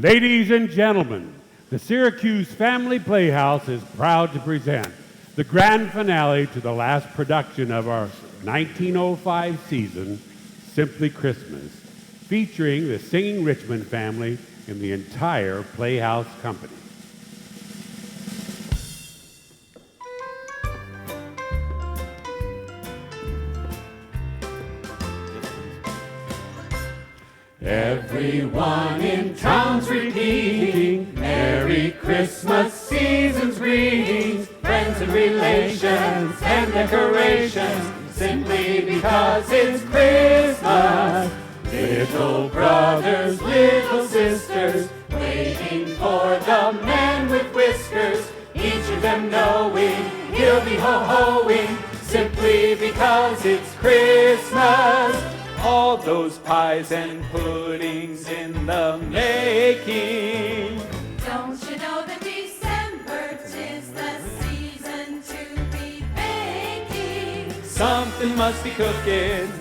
Ladies and gentlemen, the Syracuse Family Playhouse is proud to present the grand finale to the last production of our 1905 season, Simply Christmas, featuring the Singing Richmond family and the entire Playhouse company. Everyone in town's repeating, Merry Christmas, season's greetings, friends and relations and decorations, simply because it's Christmas. Little brothers, little sisters, waiting for the man with whiskers, each of them knowing he'll be ho-hoing, simply because it's Christmas. All those pies and puddings in the making. Don't you know that December 'tis the season to be baking? Something must be cooking.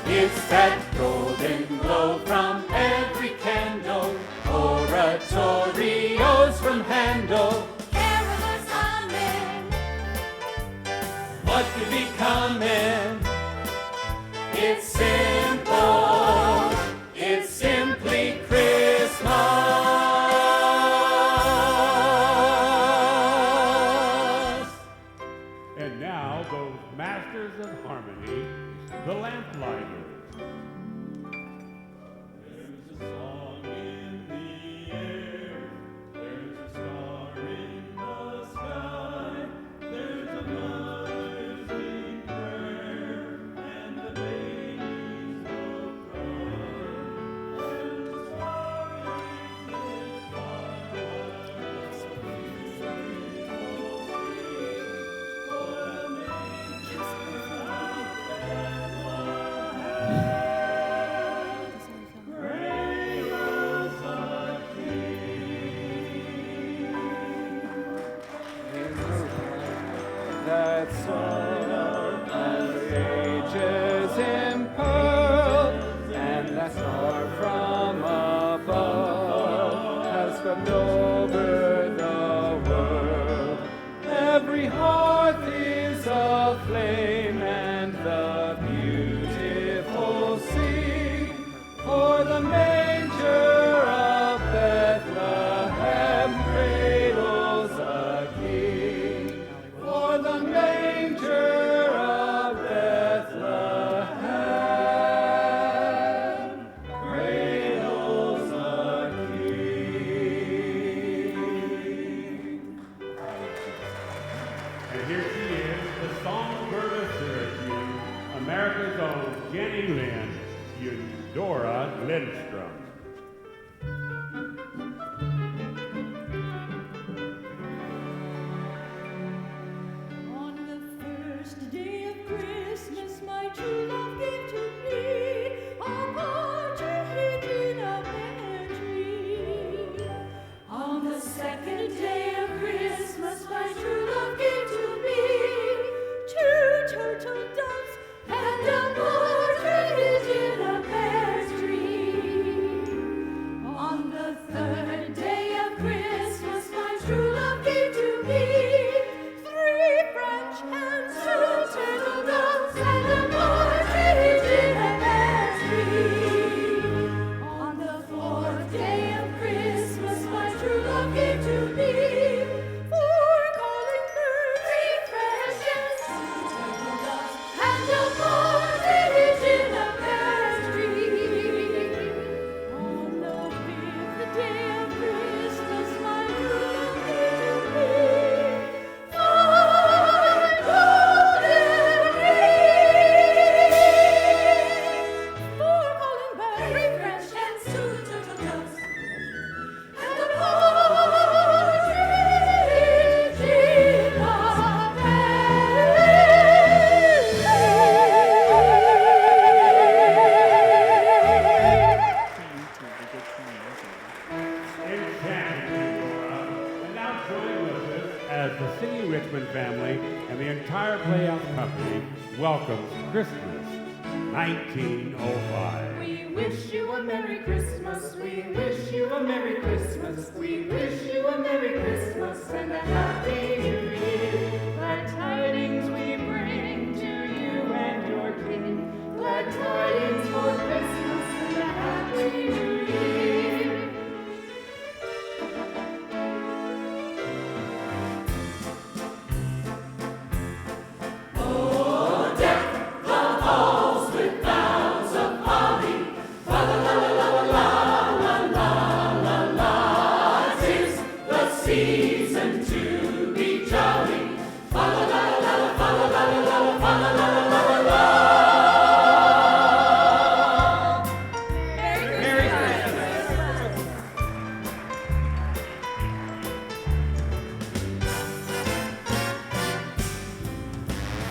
It's that golden glow from every candle, oratorios from Handel, Carolers humming. what could be coming? It's simple, it's simply Christmas. And now, those masters of harmony, the Lamplighters. There's a song in the air, there's a star in the sky, there's a mother's deep prayer, and the babies will cry. There's a star in its firelight, the breeze will sing, for the manger out That song of ages impearled, and that star from above has swept over the world. Every hearth is aflame, and the beautiful sing, for the manger of Bethlehem cradles a king. For the manger of Bethlehem cradles a king. And here she is, the songbird of Syracuse, America's own Jenny Lynn, Eudora Lindstrom. On the first day of Christmas, my true love gave to me a partridge in a pear tree. On the second day of Christmas, my true love gave to me 2 turtle doves and a partridge in a pear tree. On the third day of Christmas, my true love gave to me 3 French hens, 2 turtle doves, and a partridge in a pear tree. On the fourth day of Christmas, my true love gave to me 4 calling birds, 3 French hens, 2 turtle doves, and a partridge in a pear tree. On the 5th day of Christmas, my true love gave to me 5 golden rings, 4 calling birds, 3 French hens, 2 turtle doves, and a partridge in a Enchanting, Eudora. And now join with us as the Singing Richmond family and the entire Playhouse company welcomes Christmas. 1905. We wish you a Merry Christmas. We wish you a Merry Christmas. We wish you a Merry Christmas and a Happy New Year. Glad tidings we bring to you and your King. Glad tidings for Christmas and a Happy New Year. Oh, deck the halls with boughs of holly. La la la la la la la la la la. 'Tis the season to be jolly. La la la la la la la la la la la la la la. Merry Christmas.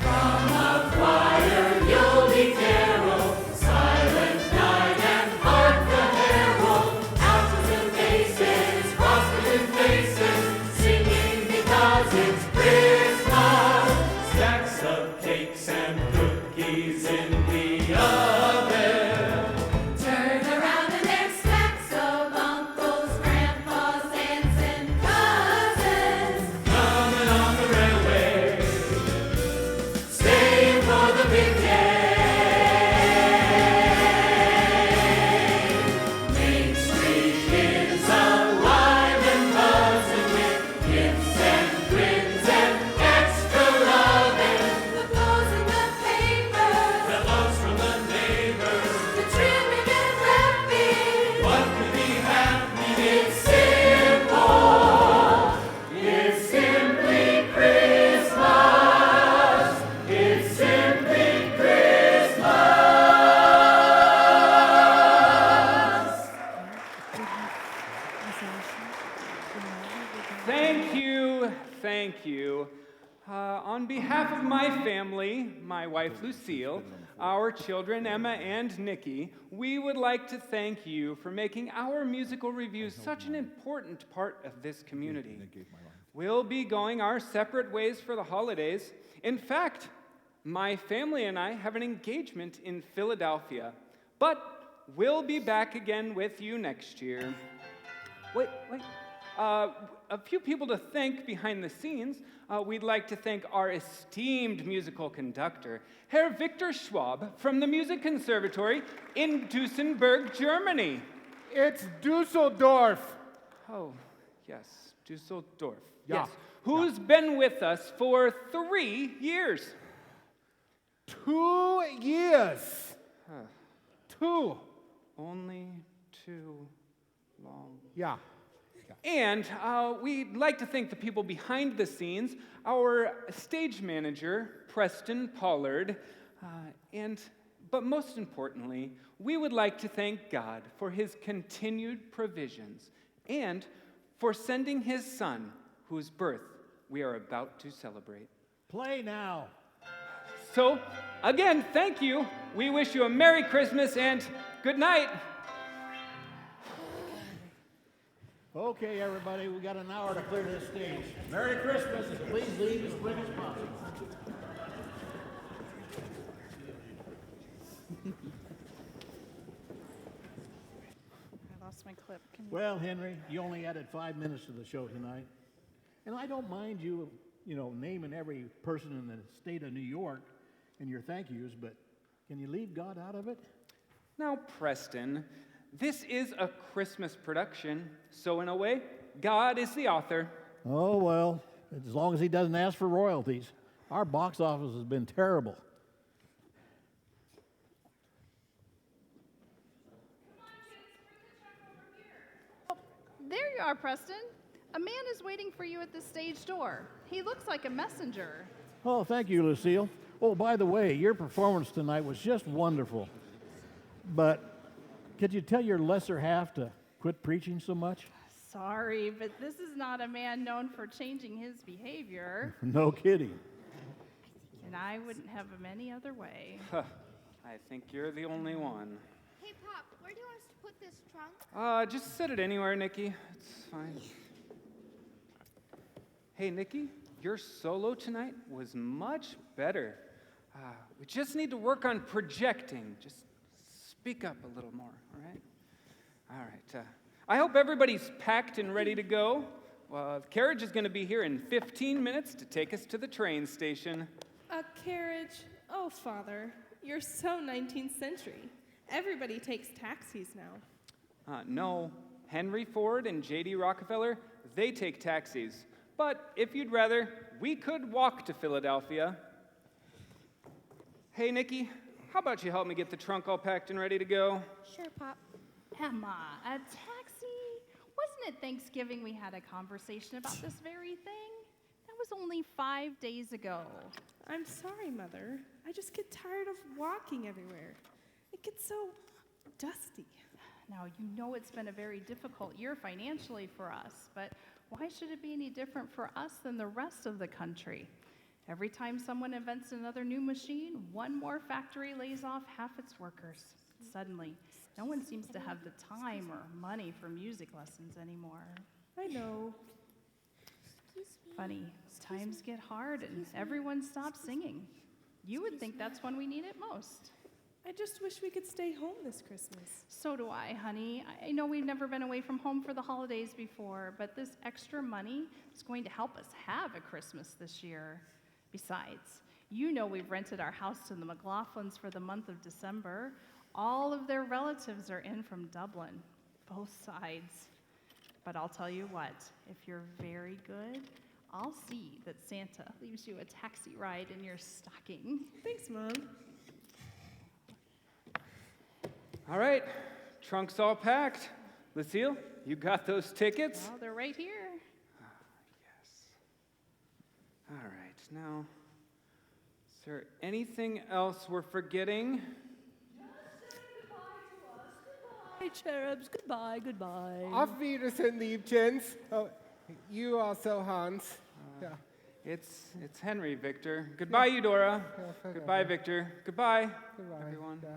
From a choir you'll be carol, silent night and hark the herald. Houses and faces, crosses and faces, singing because it's Christmas. Stacks of cakes and cookies in the oven. Turn around and there's stacks of uncles, grandpas, aunts, and cousins coming on the railway, staying for the big day. Main Street is alive and buzzing with gifts and grins and extra loving. The clothes in the papers, the notes from the neighbors, the trimming and wrapping. What could be happening? It's simple. It's simply Christmas. It's simply Christmas. Thank you, thank you. On behalf of my family, my wife Lucille, our children Emma and Nikki, we would like to thank you for making our musical reviews such an important part of this community. We'll be going our separate ways for the holidays. In fact, my family and I have an engagement in Philadelphia, but we'll be back again with you next year. Wait. A few people to thank behind the scenes. We'd like to thank our esteemed musical conductor, Herr Victor Schwab from the Music Conservatory in Duesenberg, Germany. It's Dusseldorf. Oh, yes, Dusseldorf. Yeah. Yes. Who's been with us for 3 years. 2 years. 2. Only too long. Yeah. And we'd like to thank the people behind the scenes, our stage manager, Preston Pollard, but most importantly, we would like to thank God for his continued provisions and for sending his son, whose birth we are about to celebrate. Play now. So, again, thank you. We wish you a Merry Christmas and good night. Okay, everybody, we got an hour to clear this stage. Merry Christmas, and please leave as quick as possible. I lost my clip. Can you... Well, Henry, you only added 5 minutes to the show tonight. And I don't mind you, naming every person in the state of New York in your thank yous, but can you leave God out of it? Now, Preston, this is a Christmas production, so in a way, God is the author. Oh, well, as long as he doesn't ask for royalties. Our box office has been terrible. There you are, Preston. A man is waiting for you at the stage door. He looks like a messenger. Oh, thank you, Lucille. Oh, by the way, your performance tonight was just wonderful. But could you tell your lesser half to quit preaching so much? Sorry, but this is not a man known for changing his behavior. No kidding. And I wouldn't have him any other way. I think you're the only one. Hey, Pop, where do you want us to put this trunk? Just set it anywhere, Nikki. It's fine. Hey, Nikki, your solo tonight was much better. We just need to work on projecting. Just speak up a little more, all right? All right. I hope everybody's packed and ready to go. Well, the carriage is going to be here in 15 minutes to take us to the train station. A carriage? Oh, Father, you're so 19th century. Everybody takes taxis now. No, Henry Ford and J.D. Rockefeller, they take taxis. But if you'd rather, we could walk to Philadelphia. Hey, Nikki, how about you help me get the trunk all packed and ready to go? Sure, Pop. Emma, a taxi? Wasn't it Thanksgiving we had a conversation about this very thing? That was only 5 days ago. I'm sorry, Mother. I just get tired of walking everywhere. It gets so dusty. Now, you know it's been a very difficult year financially for us, but why should it be any different for us than the rest of the country? Every time someone invents another new machine, one more factory lays off half its workers. Suddenly, no one seems to have the time or money for music lessons anymore. I know. Funny, times get hard and everyone stops singing. You would think that's when we need it most. I just wish we could stay home this Christmas. So do I, honey. I know we've never been away from home for the holidays before, but this extra money is going to help us have a Christmas this year. Besides, you know we've rented our house to the McLaughlins for the month of December. All of their relatives are in from Dublin, both sides. But I'll tell you what, if you're very good, I'll see that Santa leaves you a taxi ride in your stocking. Thanks, Mom. All right, trunk's all packed. Lucille, you got those tickets? Well, they're right here. Yes. All right, now, is there anything else we're forgetting? Hey, cherubs, goodbye, goodbye. Auf Wiedersehen, Liebchens. Oh, you also, Hans. Yeah. It's Henry, Victor. Goodbye, Eudora. Goodbye, Victor. Goodbye, Goodbye. everyone. Yeah.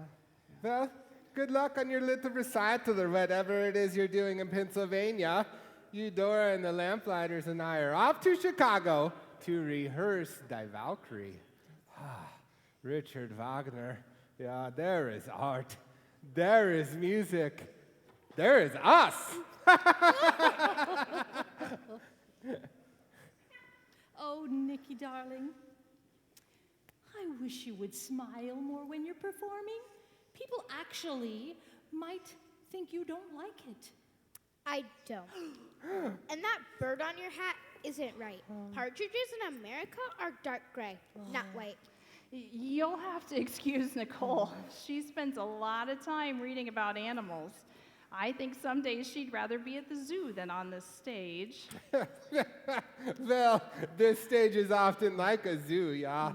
Well, good luck on your little recital or whatever it is you're doing in Pennsylvania. Eudora and the Lamplighters and I are off to Chicago to rehearse Die Valkyrie. Richard Wagner. Yeah, there is art. There is music. There is us. Oh, Nikki, darling. I wish you would smile more when you're performing. People actually might think you don't like it. I don't. And that bird on your hat isn't right. Partridges in America are dark gray, not white. You'll have to excuse Nicole. She spends a lot of time reading about animals. I think some days she'd rather be at the zoo than on this stage. Well, this stage is often like a zoo, yeah.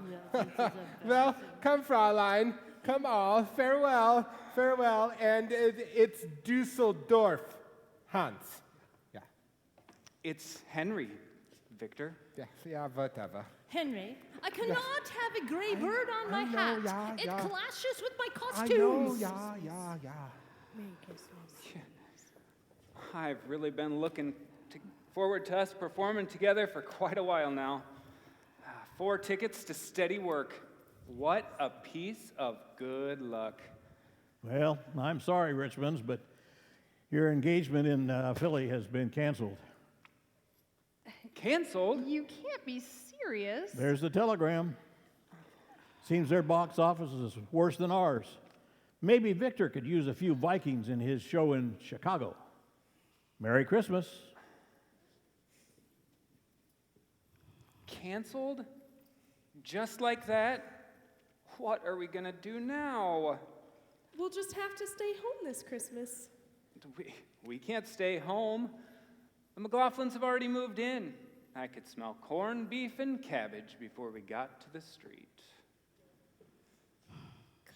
Well, come, Fraulein. Come all. Farewell. Farewell. And it's Dusseldorf, Hans. Yeah. It's Henry, Victor. Yeah, whatever. Henry, I cannot have a gray bird on my know, hat. yeah, It yeah. clashes with my I costumes. know, yeah. Merry Christmas. I've really been looking forward to us performing together for quite a while now. 4 tickets to steady work. What a piece of good luck. Well, I'm sorry, Richmonds, but your engagement in Philly has been canceled. Canceled? You can't be serious. There's the telegram. Seems their box office is worse than ours. Maybe Victor could use a few Vikings in his show in Chicago. Merry Christmas. Canceled? Just like that? What are we going to do now? We'll just have to stay home this Christmas. We can't stay home. The McLaughlins have already moved in. I could smell corned beef and cabbage before we got to the street.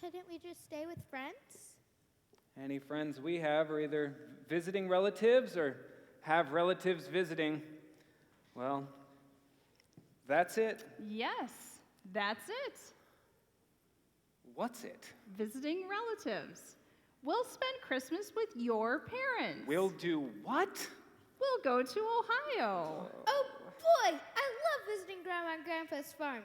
Couldn't we just stay with friends? Any friends we have are either visiting relatives or have relatives visiting. Well, that's it. Yes, that's it. What's it? Visiting relatives. We'll spend Christmas with your parents. We'll do what? We'll go to Ohio. Oh boy, I love visiting Grandma and Grandpa's farm.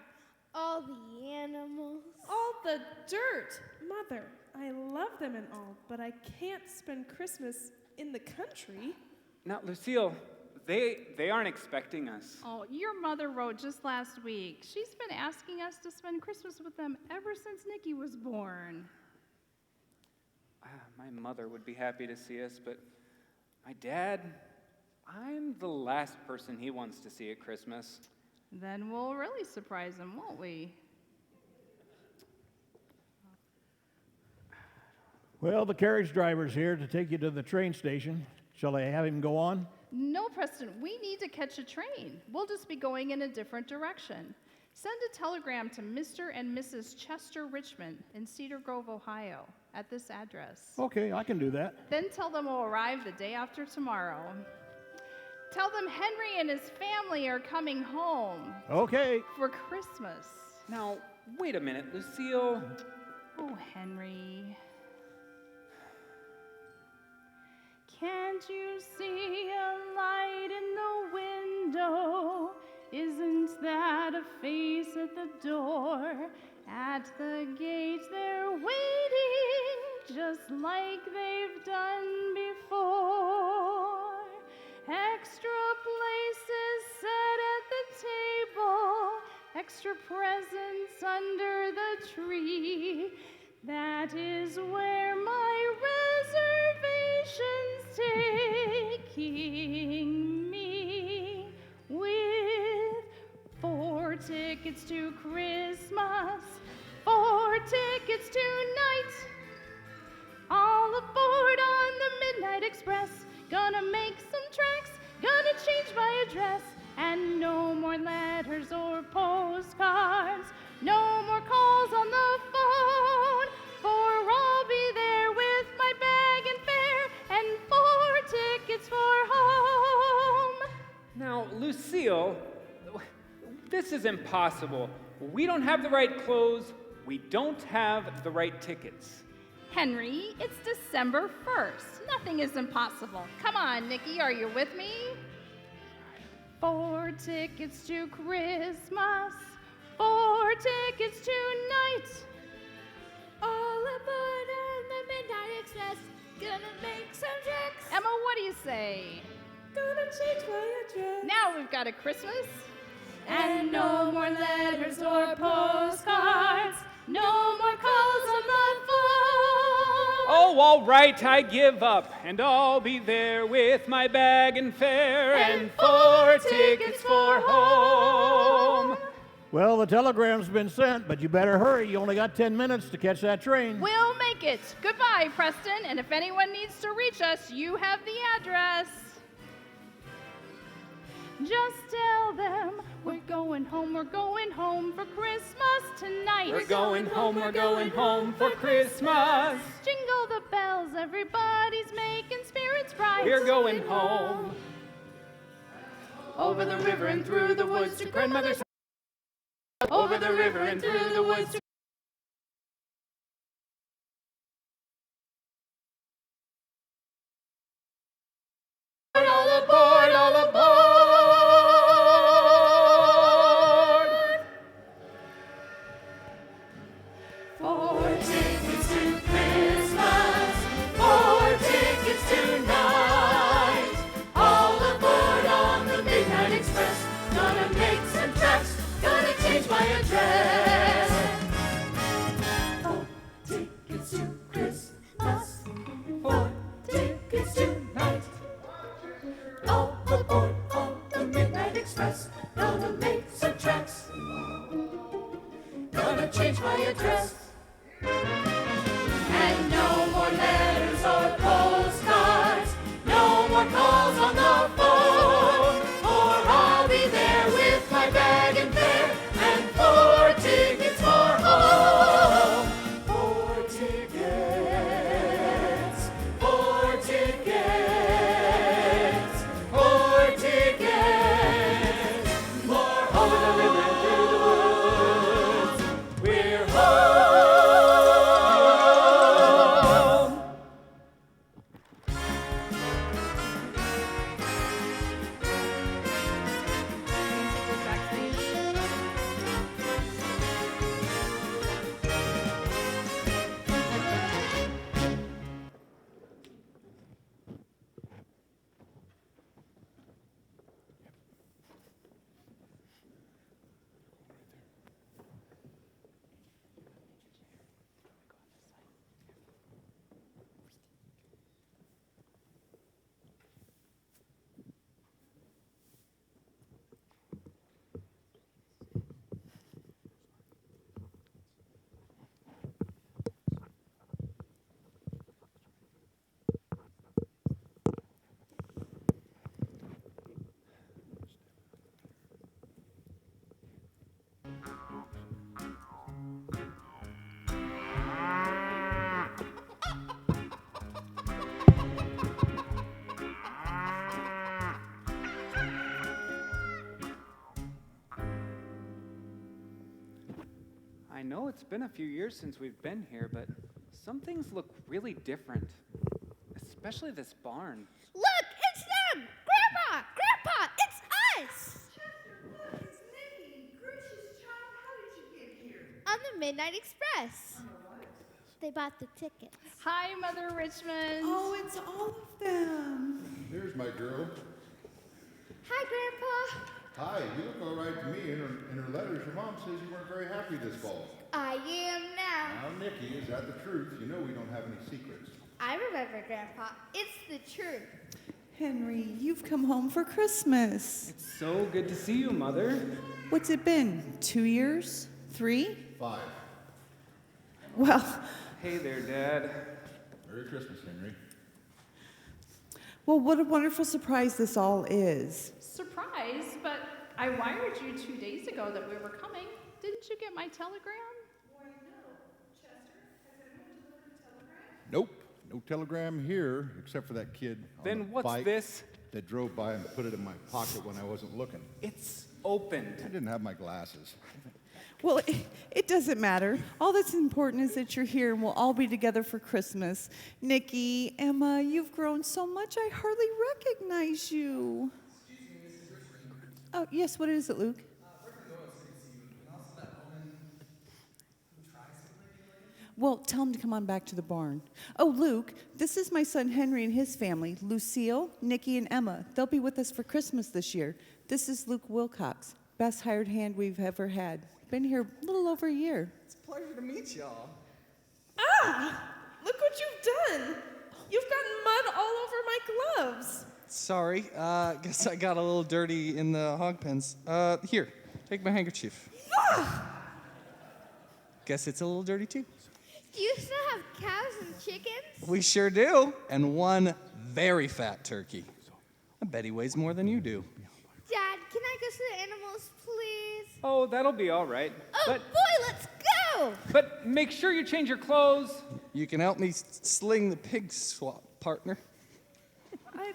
All the animals. All the dirt. Mother, I love them and all, but I can't spend Christmas in the country. Now, Lucille, they aren't expecting us. Oh, your mother wrote just last week. She's been asking us to spend Christmas with them ever since Nikki was born. My mother would be happy to see us, but my dad, I'm the last person he wants to see at Christmas. Then we'll really surprise him, won't we? Well, the carriage driver's here to take you to the train station. Shall I have him go on? No, Preston, we need to catch a train. We'll just be going in a different direction. Send a telegram to Mr. and Mrs. Chester Richmond in Cedar Grove, Ohio, at this address. Okay, I can do that. Then tell them we'll arrive the day after tomorrow. Tell them Henry and his family are coming home Okay. for Christmas. Now, wait a minute, Lucille. Oh, Henry. Can't you see a light in the window? Isn't that a face at the door? At the gate they're waiting, just like they've done before. Extra places set at the table, extra presents under the tree. That is where my reservation's taking me, with 4 tickets to Christmas, 4 tickets tonight, all aboard on the Midnight Express. Gonna make some tracks, gonna change my address, and no more letters or postcards, no more calls on the phone, for I'll be there with my bag and fare and 4 tickets for home. Now, Lucille, this is impossible. We don't have the right clothes. We don't have the right tickets. Henry, it's December 1st. Nothing is impossible. Come on, Nikki, are you with me? 4 tickets to Christmas, 4 tickets tonight. All aboard on the Midnight Express. Gonna make some tracks. Emma, what do you say? Gonna change my address. Now we've got a Christmas. And no more letters or postcards, no more calls on the phone. Oh, all right, I give up, and I'll be there with my bag and fare and 4 tickets for home. Well, the telegram's been sent, but you better hurry. You only got 10 minutes to catch that train. We'll make it. Goodbye, Preston. And if anyone needs to reach us, you have the address. Just tell them we're going home for Christmas tonight. We're going home for Christmas. Jingle the bells, everybody's making spirits bright. We're going home. Over the river and through the woods to grandmother's. Over the river and through the woods to all aboard, all aboard. 4 tickets to Christmas, 4 tickets tonight. All aboard on the Midnight Express. Gonna make some tracks, gonna change my address. I know it's been a few years since we've been here, but some things look really different, especially this barn. Look, it's them! Grandpa! Grandpa! It's us! Look, it's Nikki. Gracious child, how did you get here? On the Midnight Express. They bought the tickets. Hi, Mother Richmond. Oh, it's all of them. There's my girl. Hi, Grandpa. Hi, you look all right to me. In her letters, your mom says you weren't very happy this fall. I am now. Now, Nikki, is that the truth? You know we don't have any secrets. I remember, Grandpa. It's the truth. Henry, you've come home for Christmas. It's so good to see you, Mother. What's it been? 2 years? 3? 5. Well, Hey there, Dad. Merry Christmas, Henry. well, what a wonderful surprise this all is. Surprise, but I wired you 2 days ago that we were coming. Didn't you get my telegram? Nope, no telegram here except for that kid on Then the what's bike this? that drove by and put it in my pocket when I wasn't looking. It's opened. I didn't have my glasses. Well, it doesn't matter. All that's important is that you're here and we'll all be together for Christmas. Nikki, Emma, you've grown so much I hardly recognize you. Oh, yes, what is it, Luke? Well, tell him to come on back to the barn. Oh, Luke, this is my son Henry and his family, Lucille, Nikki, and Emma. They'll be with us for Christmas this year. This is Luke Wilcox, best hired hand we've ever had. Been here a little over a year. It's a pleasure to meet y'all. Ah! Look what you've done. You've gotten mud all over my gloves. Sorry, guess I got a little dirty in the hog pens. Here, take my handkerchief. Guess it's a little dirty too. Do you still have cows and chickens? We sure do. And one very fat turkey. I bet he weighs more than you do. Dad, can I go see the animals, please? Oh, that'll be all right. Oh, boy, let's go! But make sure you change your clothes. You can help me sling the pig swap, partner. I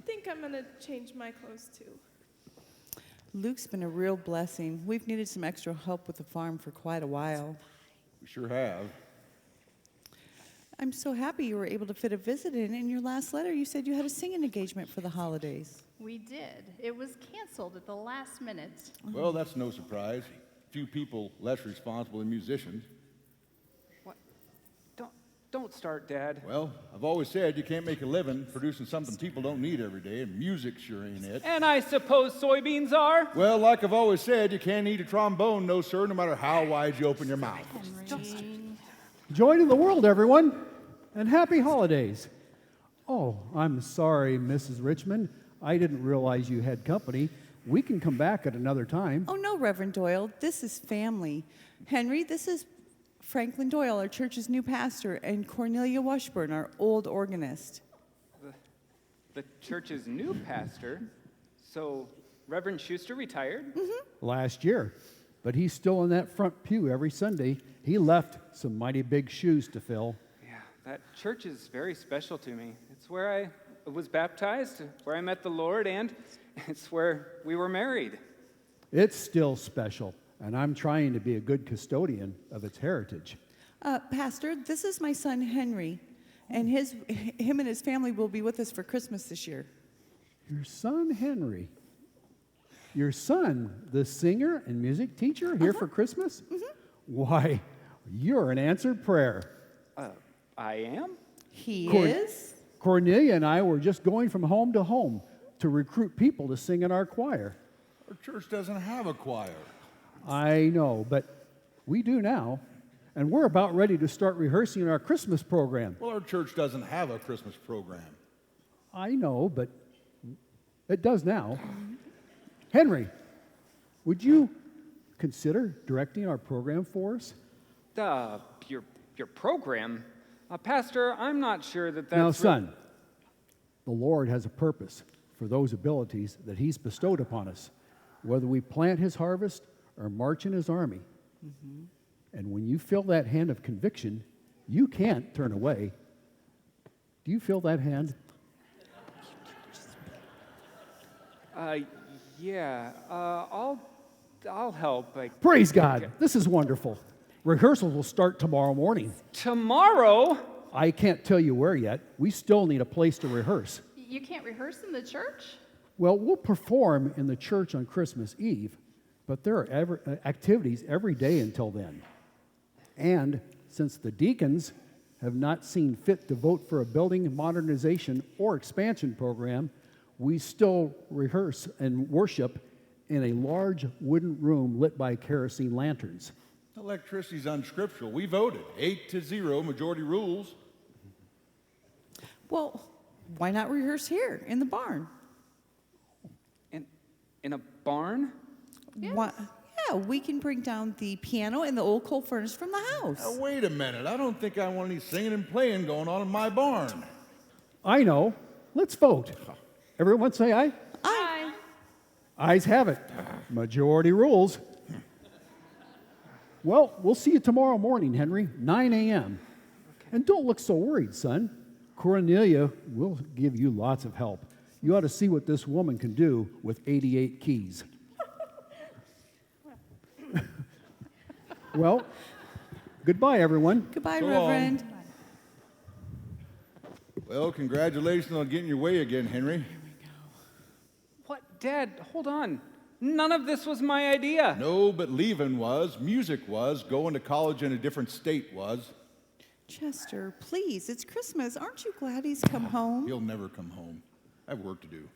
think I'm going to change my clothes too. Luke's been a real blessing. We've needed some extra help with the farm for quite a while. We sure have. I'm so happy you were able to fit a visit in. In your last letter, you said you had a singing engagement for the holidays. We did. It was canceled at the last minute. Well, that's no surprise. Few people less responsible than musicians. What? Don't start, Dad. Well, I've always said you can't make a living producing something people don't need every day, and music sure ain't it. And I suppose soybeans are? Well, like I've always said, you can't eat a trombone, no sir, no matter how wide you open your mouth. Joy to the world, everyone, and happy holidays. Oh, I'm sorry, Mrs. Richmond. I didn't realize you had company. We can come back at another time. Oh, no, Reverend Doyle. This is family. Henry, this is Franklin Doyle, our church's new pastor, and Cornelia Washburn, our old organist. The church's new pastor? So Reverend Schuster retired? Mm-hmm. Last year. But he's still in that front pew every Sunday. He left some mighty big shoes to fill. Yeah, that church is very special to me. It's where I was baptized, where I met the Lord, and it's where we were married. It's still special, and I'm trying to be a good custodian of its heritage. Pastor, this is my son Henry, and him and his family will be with us for Christmas this year. Your son Henry. Your son, the singer and music teacher, here for Christmas? Mm-hmm. Why, you're an answered prayer. I am? He is? Cornelia and I were just going from home to home to recruit people to sing in our choir. Our church doesn't have a choir. I know, but we do now. And we're about ready to start rehearsing our Christmas program. Well, our church doesn't have a Christmas program. I know, but it does now. Henry, would you consider directing our program for us? Your program? Pastor, I'm not sure that's... Now, son, the Lord has a purpose for those abilities that He's bestowed upon us, whether we plant His harvest or march in His army. Mm-hmm. And when you feel that hand of conviction, you can't turn away. Do you feel that hand? Yeah. I'll help. Praise God. This is wonderful. Rehearsals will start tomorrow morning. Tomorrow? I can't tell you where yet. We still need a place to rehearse. You can't rehearse in the church? Well, we'll perform in the church on Christmas Eve, but there are activities every day until then. And since the deacons have not seen fit to vote for a building modernization or expansion program, we still rehearse and worship in a large wooden room lit by kerosene lanterns. Electricity's unscriptural. We voted 8-0, majority rules. Well, why not rehearse here in the barn? In a barn? Yes. Yeah, we can bring down the piano and the old coal furnace from the house. Wait a minute. I don't think I want any singing and playing going on in my barn. I know. Let's vote. Everyone say aye? Aye. Ayes have it. Majority rules. Well, we'll see you tomorrow morning, Henry, 9 a.m. Okay. And don't look so worried, son. Cornelia will give you lots of help. You ought to see what this woman can do with 88 keys. Well, goodbye, everyone. Goodbye, So Reverend. Well, congratulations on getting your way again, Henry. What? Dad, hold on. None of this was my idea. No, but leaving was, music was, going to college in a different state was. Chester, please, it's Christmas. Aren't you glad he's come home? He'll never come home. I have work to do.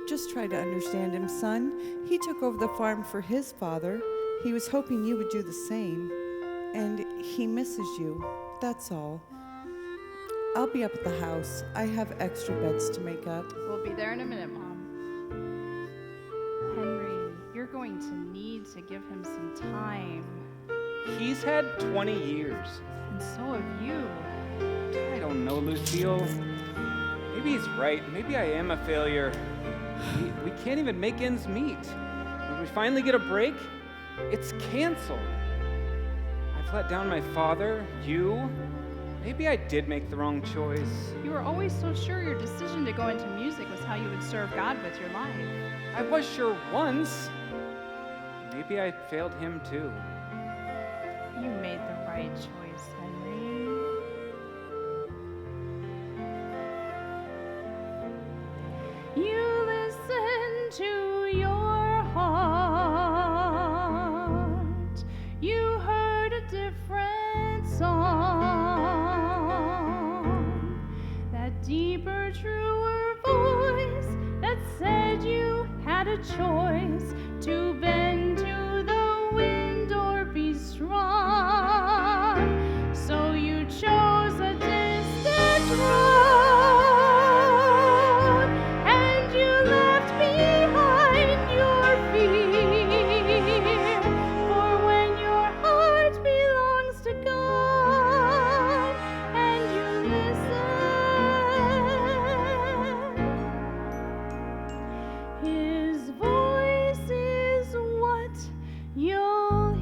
Just try to understand him, son. He took over the farm for his father. He was hoping you would do the same. And he misses you. That's all. I'll be up at the house. I have extra beds to make up. We'll be there in a minute, Mom. Henry, you're going to need to give him some time. He's had 20 years. And so have you. I don't know, Lucille. Maybe he's right. Maybe I am a failure. We can't even make ends meet. When we finally get a break, it's canceled. I've let down my father, you. Maybe I did make the wrong choice. You were always so sure your decision to go into music was how you would serve God with your life. I was sure once. Maybe I failed him too. You made the right choice, Henry. You listen to your heart. You heard a different song. That deeper, truer voice that said you had a choice to bend to the wind or be strong. So you chose a distant road, and you left behind your fear. For when your heart belongs to God and you listen, His voice is what you'll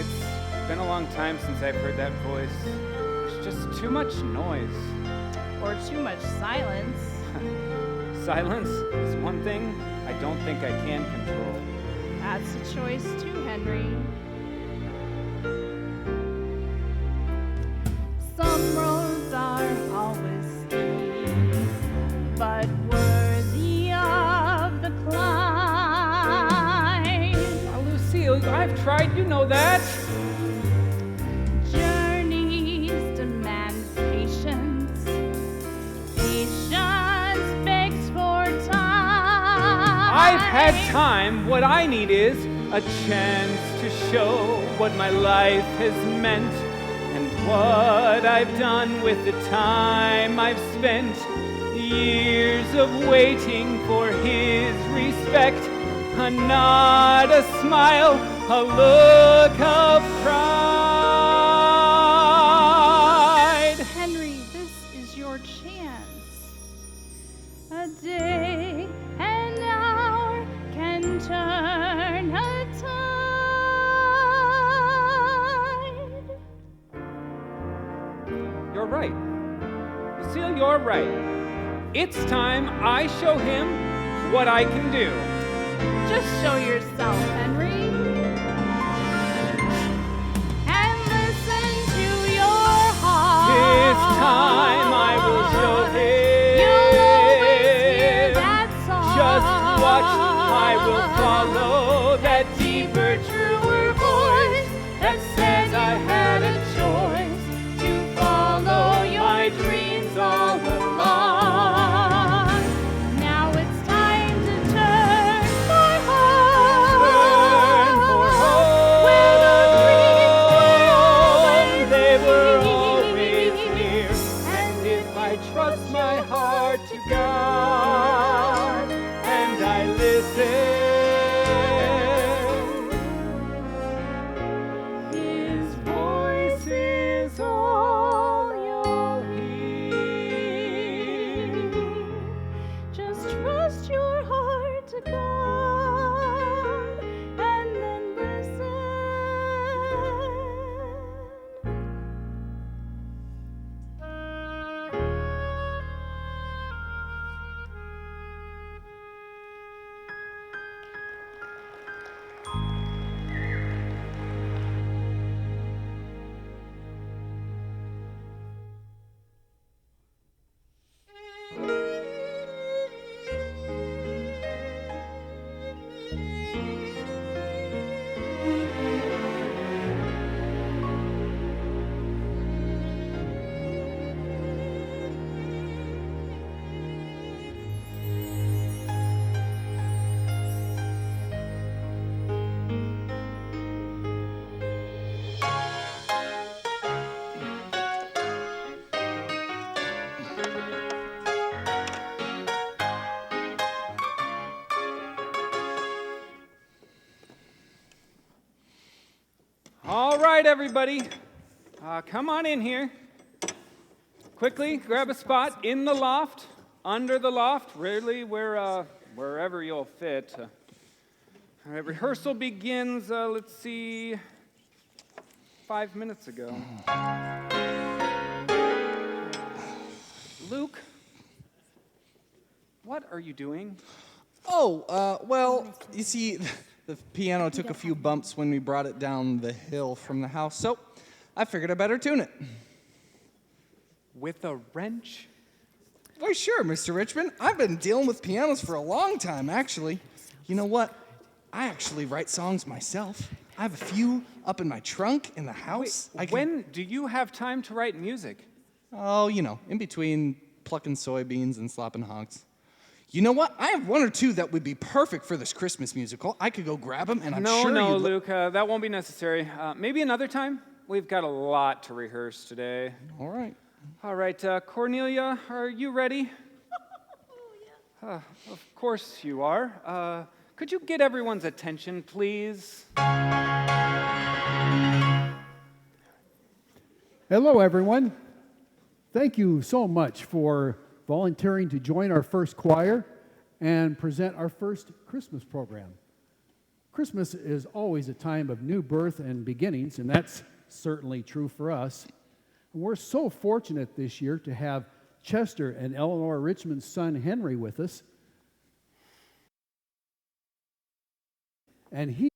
It's been a long time since I've heard that voice. There's just too much noise. or too much silence. Silence is one thing I don't think I can control. That's a choice too, Henry. Some roads are always steep, but worthy of the climb. Lucille, I've tried, you know that. Journeys demand patience. Patience begs for time. I've had time. What I need is a chance to show what my life has meant and what I've done with the time I've spent. Years of waiting for his respect. A nod, a smile, a look of pride. Henry, this is your chance. A day, an hour can turn a tide. You're right. Lucille, you're right. It's time I show him what I can do. Just show yourself, Henry. And listen to your heart. This time I will show him. You'll always hear that song. Just watch, I will follow that deeper, truer voice that says I had a choice to follow your dreams all along. Now it's time to turn for home. Where the dreams They were were always here. And if I trust my heart to God and I listen, His voice is all you'll hear. Just trust your heart to God and then listen. All right, everybody, come on in here. Quickly, grab a spot in the loft, under the loft, really wherever you'll fit. All right, rehearsal begins, let's see, 5 minutes ago. Luke, what are you doing? Oh, well, you see, the piano took a few bumps when we brought it down the hill from the house, so I figured I better tune it. With a wrench? Why, sure, Mr. Richmond. I've been dealing with pianos for a long time, actually. You know what? I actually write songs myself. I have a few up in my trunk in the house. Wait, when do you have time to write music? Oh, you know, in between plucking soybeans and slopping hogs. You know what? I have one or two that would be perfect for this Christmas musical. I could go grab them, and I'm sure No, you'd Luke, that won't be necessary. Maybe another time? We've got a lot to rehearse today. All right. All right, Cornelia, are you ready? Of course you are. Could you get everyone's attention, please? Hello, everyone. Thank you so much for volunteering to join our first choir and present our first Christmas program. Christmas is always a time of new birth and beginnings, and that's certainly true for us. And we're so fortunate this year to have Chester and Eleanor Richmond's son Henry with us. And he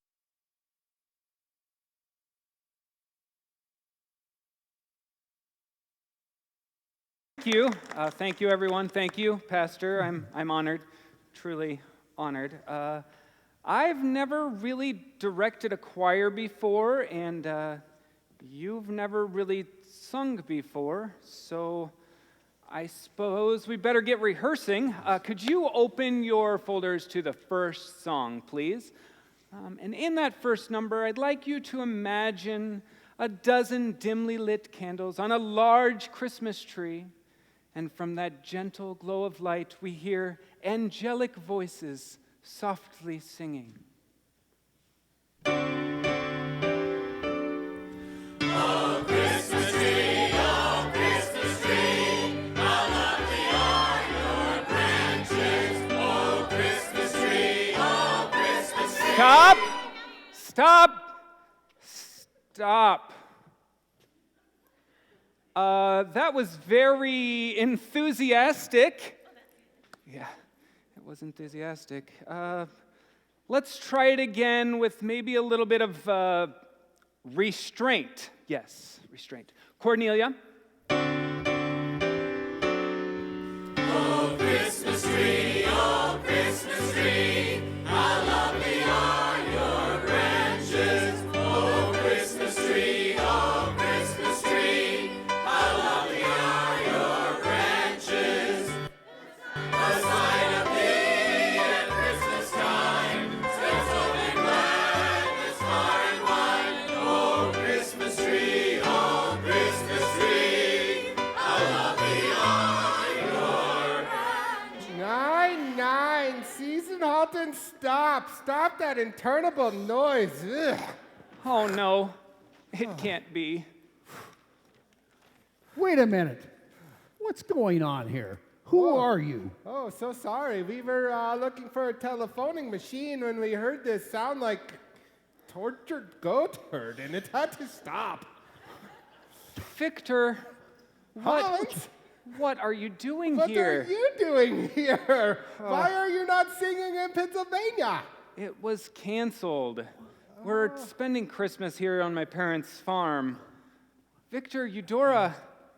Thank you, everyone. Thank you, Pastor. I'm honored, truly honored. I've never really directed a choir before, and you've never really sung before, so I suppose we better get rehearsing. Could you open your folders to the first song, please? And in that first number, I'd like you to imagine a dozen dimly lit candles on a large Christmas tree. And from that gentle glow of light, we hear angelic voices softly singing. Oh, Christmas tree, how lovely are your branches. Oh, Christmas tree, Stop! Stop! Stop! That was very enthusiastic. Yeah, it was enthusiastic. Let's try it again with maybe a little bit of restraint. Yes, restraint. Cornelia. Oh, Christmas tree, how lovely are your branches. Oh, Christmas tree, how lovely are your branches. A sign of thee at Christmas time, spreads hope and gladness far and wide. Oh, Christmas tree, how lovely are your branches. Nine. Season halt and stop. Stop that internable noise. Ugh. Oh, no, it can't be. Wait a minute. What's going on here? Who are you? Oh, so sorry. We were looking for a telephoning machine when we heard this sound like tortured goat herd, and it had to stop. Victor, Hans? what are you doing What here? are you doing here? Why are you not singing in Pennsylvania? It was canceled. We're spending Christmas here on my parents' farm. Victor, Eudora,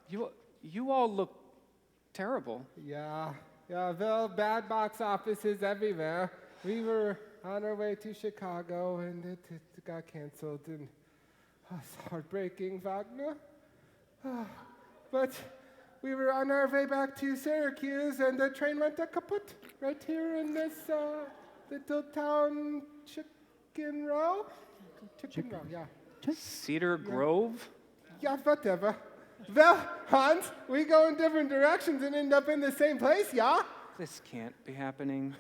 you all look terrible. Yeah, well, bad box offices everywhere. We were on our way to Chicago, and it got canceled, and it's heartbreaking, Wagner. But we were on our way back to Syracuse, and the train went kaput right here in this little town, Chicken Row? Chicken Row, yeah. Cedar Grove? Yeah, whatever. Well, Hans, we go in different directions and end up in the same place, yeah? This can't be happening.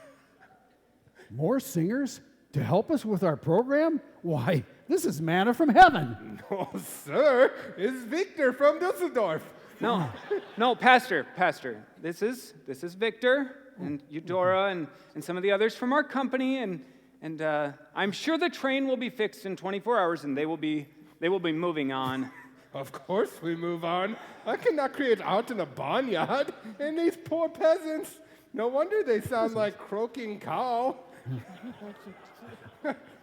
More singers to help us with our program? Why, this is manna from heaven. No, sir. It's Victor from Dusseldorf. No, Pastor. This is Victor and Eudora and some of the others from our company, and I'm sure the train will be fixed in 24 hours, and they will be moving on. Of course we move on. I cannot create art in a barnyard. And these poor peasants, no wonder they sound like croaking cow.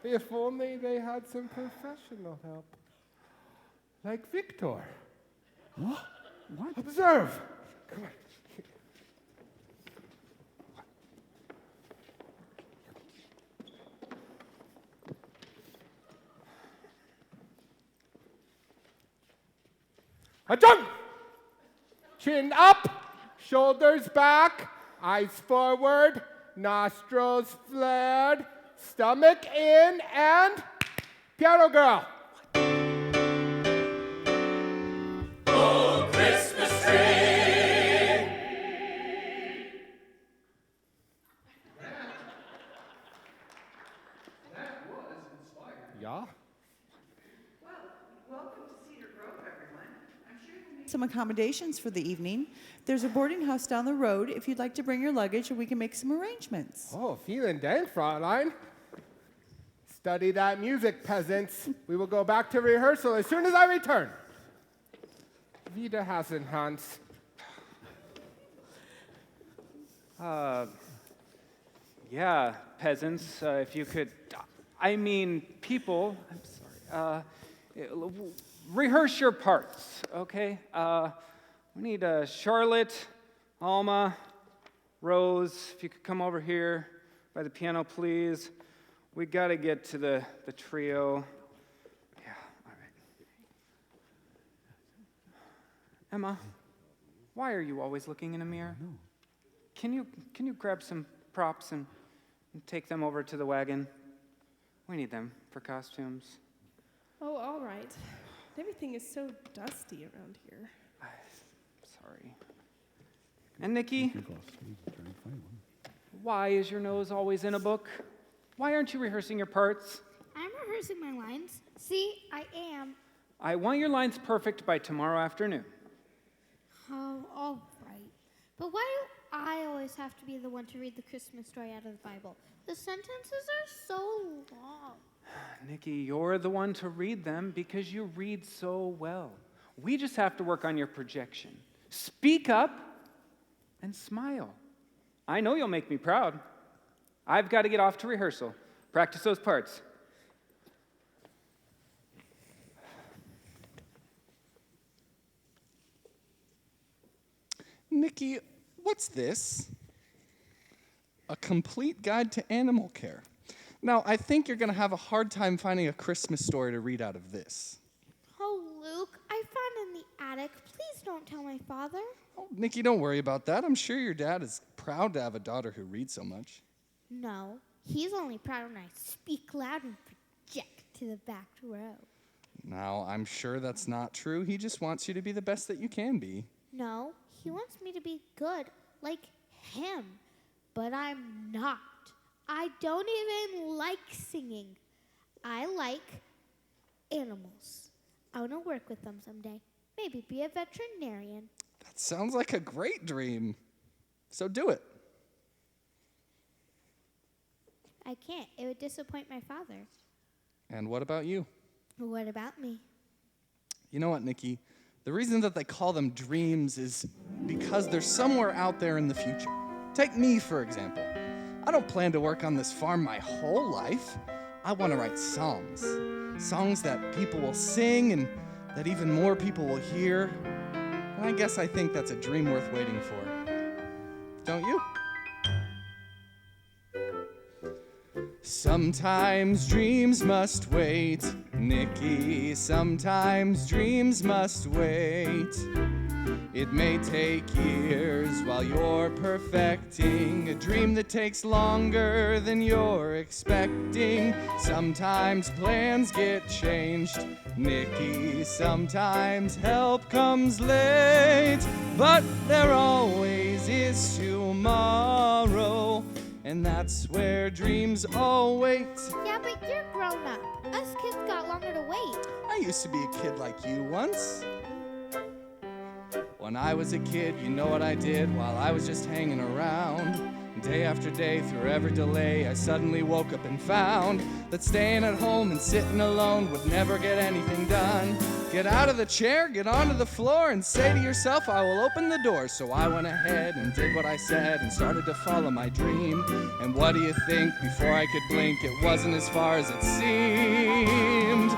If only they had some professional help. Like Victor. What? Observe. Come on. Jump! Chin up, shoulders back, eyes forward, nostrils flared, stomach in, and piano girl. Oh, Christmas tree. Yeah? Some accommodations for the evening. There's a boarding house down the road if you'd like to bring your luggage, or we can make some arrangements. Oh, vielen Dank, Fräulein. Study that music, peasants. We will go back to rehearsal as soon as I return. Wiederhausen, Hans. Yeah, peasants, if you could, people, I'm sorry, rehearse your parts, okay? We need Charlotte, Alma, Rose, if you could come over here by the piano, please. We gotta get to the trio. Yeah, all right. Emma, why are you always looking in a mirror? Can you grab some props and take them over to the wagon? We need them for costumes. Oh, all right. Everything is so dusty around here. Sorry. And Nikki, why is your nose always in a book? Why aren't you rehearsing your parts? I'm rehearsing my lines. See, I am. I want your lines perfect by tomorrow afternoon. Oh, all right. But why do I always have to be the one to read the Christmas story out of the Bible? The sentences are so long. Nikki, you're the one to read them because you read so well. We just have to work on your projection. Speak up and smile. I know you'll make me proud. I've got to get off to rehearsal. Practice those parts. Nikki, what's this? A complete guide to animal care. Now, I think you're going to have a hard time finding a Christmas story to read out of this. Oh, Luke, I found in the attic. Please don't tell my father. Oh, Nikki, don't worry about that. I'm sure your dad is proud to have a daughter who reads so much. No, he's only proud when I speak loud and project to the back row. Now, I'm sure that's not true. He just wants you to be the best that you can be. No, he wants me to be good, like him. But I'm not. I don't even like singing. I like animals. I want to work with them someday. Maybe be a veterinarian. That sounds like a great dream. So do it. I can't. It would disappoint my father. And what about you? What about me? You know what, Nikki? The reason that they call them dreams is because they're somewhere out there in the future. Take me, for example. I don't plan to work on this farm my whole life. I want to write songs. Songs that people will sing and that even more people will hear. And I guess I think that's a dream worth waiting for. Don't you? Sometimes dreams must wait, Nikki. Sometimes dreams must wait. It may take years while you're perfecting a dream that takes longer than you're expecting. Sometimes plans get changed, Nikki. Sometimes help comes late, but there always is tomorrow. And that's where dreams all wait. Yeah, but you're grown up. Us kids got longer to wait. I used to be a kid like you once. When I was a kid, you know what I did while I was just hanging around. Day after day, through every delay, I suddenly woke up and found that staying at home and sitting alone would never get anything done. Get out of the chair, get onto the floor, and say to yourself, I will open the door. So I went ahead and did what I said and started to follow my dream. And what do you think? Before I could blink, it wasn't as far as it seemed.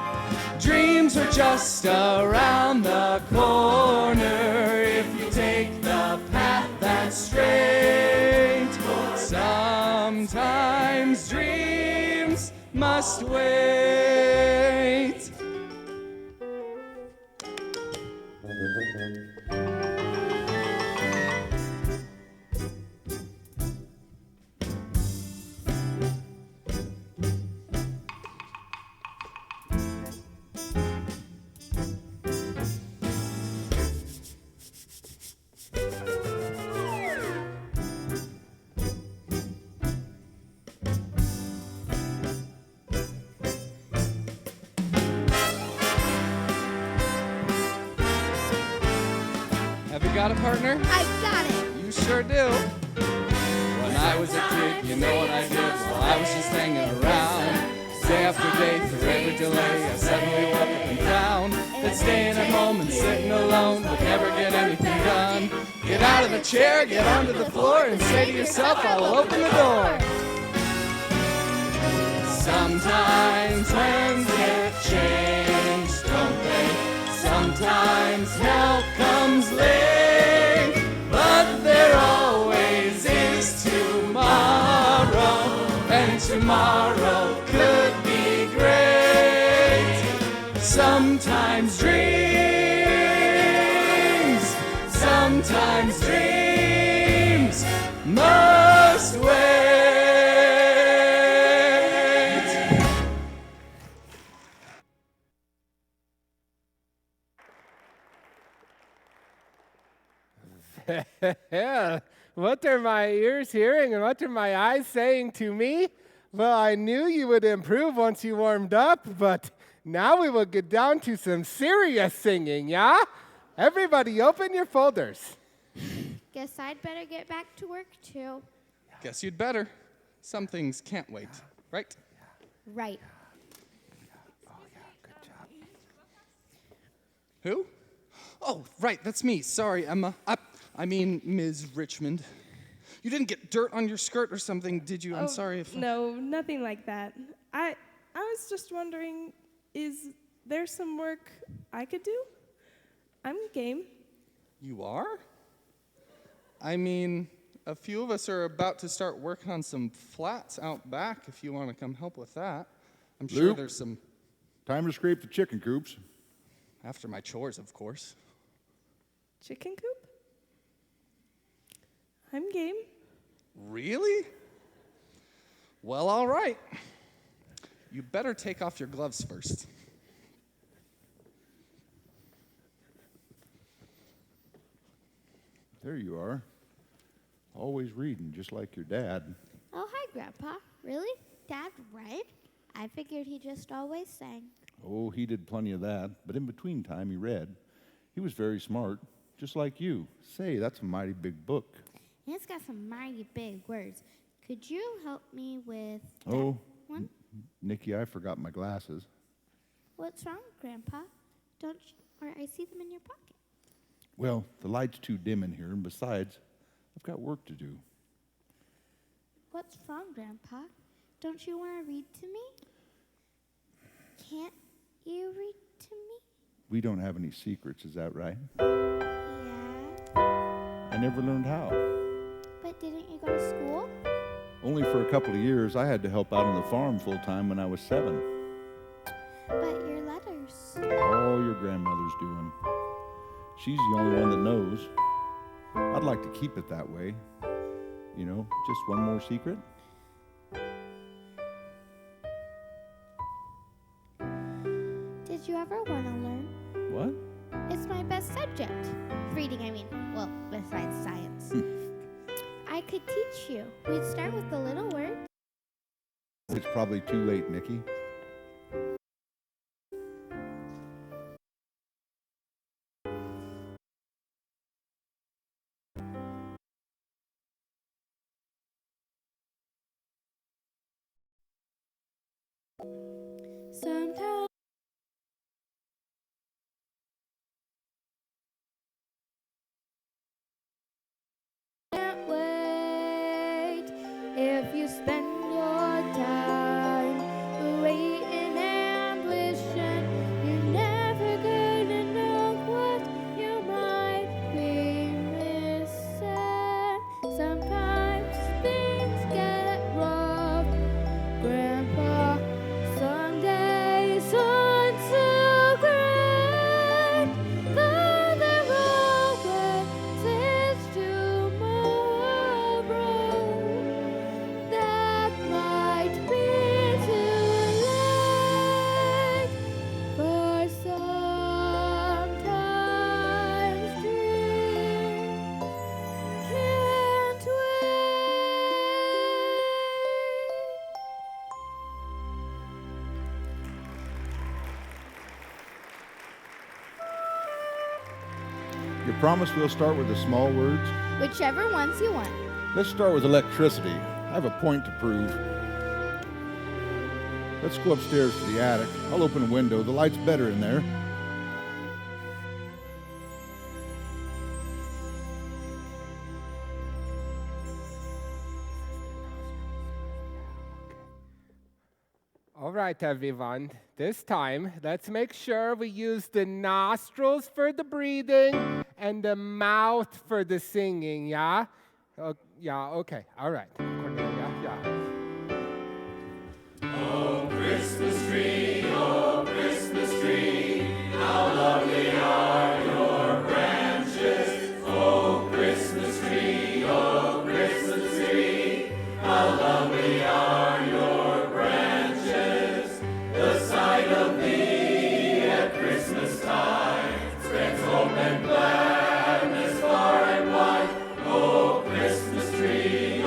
Dreams are just around the corner if you take the path that's straight. Sometimes dreams must wait. Got a partner? I got it. You sure do. When I was a kid, you know what I did while I was just hanging around. Day after day, through every delay, I suddenly woke up and found that staying at home and sitting alone would never get anything done. Get out of the chair, get onto the floor, and say to yourself, I will open the door. Sometimes plans get changed, don't they? Sometimes help comes late, but there always is tomorrow, and tomorrow could be great. Sometimes dreams must wait. What are my ears hearing and what are my eyes saying to me? Well, I knew you would improve once you warmed up, but now we will get down to some serious singing, yeah? Everybody open your folders. Guess I'd better get back to work too. Guess you'd better. Some things can't wait, right? Right. Oh, yeah, good job. Who? Oh, right, that's me. Sorry, Emma. I mean, Ms. Richmond. You didn't get dirt on your skirt or something, did you? I'm sorry if... No, nothing like that. I was just wondering, is there some work I could do? I'm game. You are? I mean, a few of us are about to start working on some flats out back if you want to come help with that. I'm sure Luke, there's some... time to scrape the chicken coops. After my chores, of course. Chicken coop? I'm game. Really? Well, all right. You better take off your gloves first. There you are. Always reading, just like your dad. Oh, hi, Grandpa. Really? Dad read? I figured he just always sang. Oh, he did plenty of that, but in between time he read. He was very smart, just like you. Say, that's a mighty big book. It's got some mighty big words. Could you help me with Oh, one? Nikki, I forgot my glasses. What's wrong, Grandpa? Don't you, or I see them in your pocket. Well, the light's too dim in here, and besides, I've got work to do. What's wrong, Grandpa? Don't you want to read to me? Can't you read to me? We don't have any secrets, is that right? Yeah. I never learned how. But didn't you go to school? Only for a couple of years. I had to help out on the farm full time when I was 7. But your letters. All your grandmother's doing. She's the only one that knows. I'd like to keep it that way. You know, just one more secret. Did you ever want to learn? What? It's my best subject. Reading, I mean. Well, besides science. I could teach you. We'd start with the little words. It's probably too late, Nikki. Sometimes can't wait if you spend your time waiting and wishing you're never gonna know what you might be missing. Sometimes things get rough, Grandpa. Some days aren't so great, though there always is tomorrow. That might be too late, for sometimes dreams can't wait. You promise we'll start with the small words? Whichever ones you want. Let's start with electricity. I have a point to prove. Let's go upstairs to the attic. I'll open a window. The light's better in there. All right, everyone. This time, let's make sure we use the nostrils for the breathing and the mouth for the singing, yeah? Yeah, okay. All right. Cornelia, yeah. Oh, Christmas tree, how lovely are your branches. Oh, Christmas tree, how lovely are your branches. The sight of thee at Christmas time spreads hope and gladness far and wide. Oh, Christmas tree,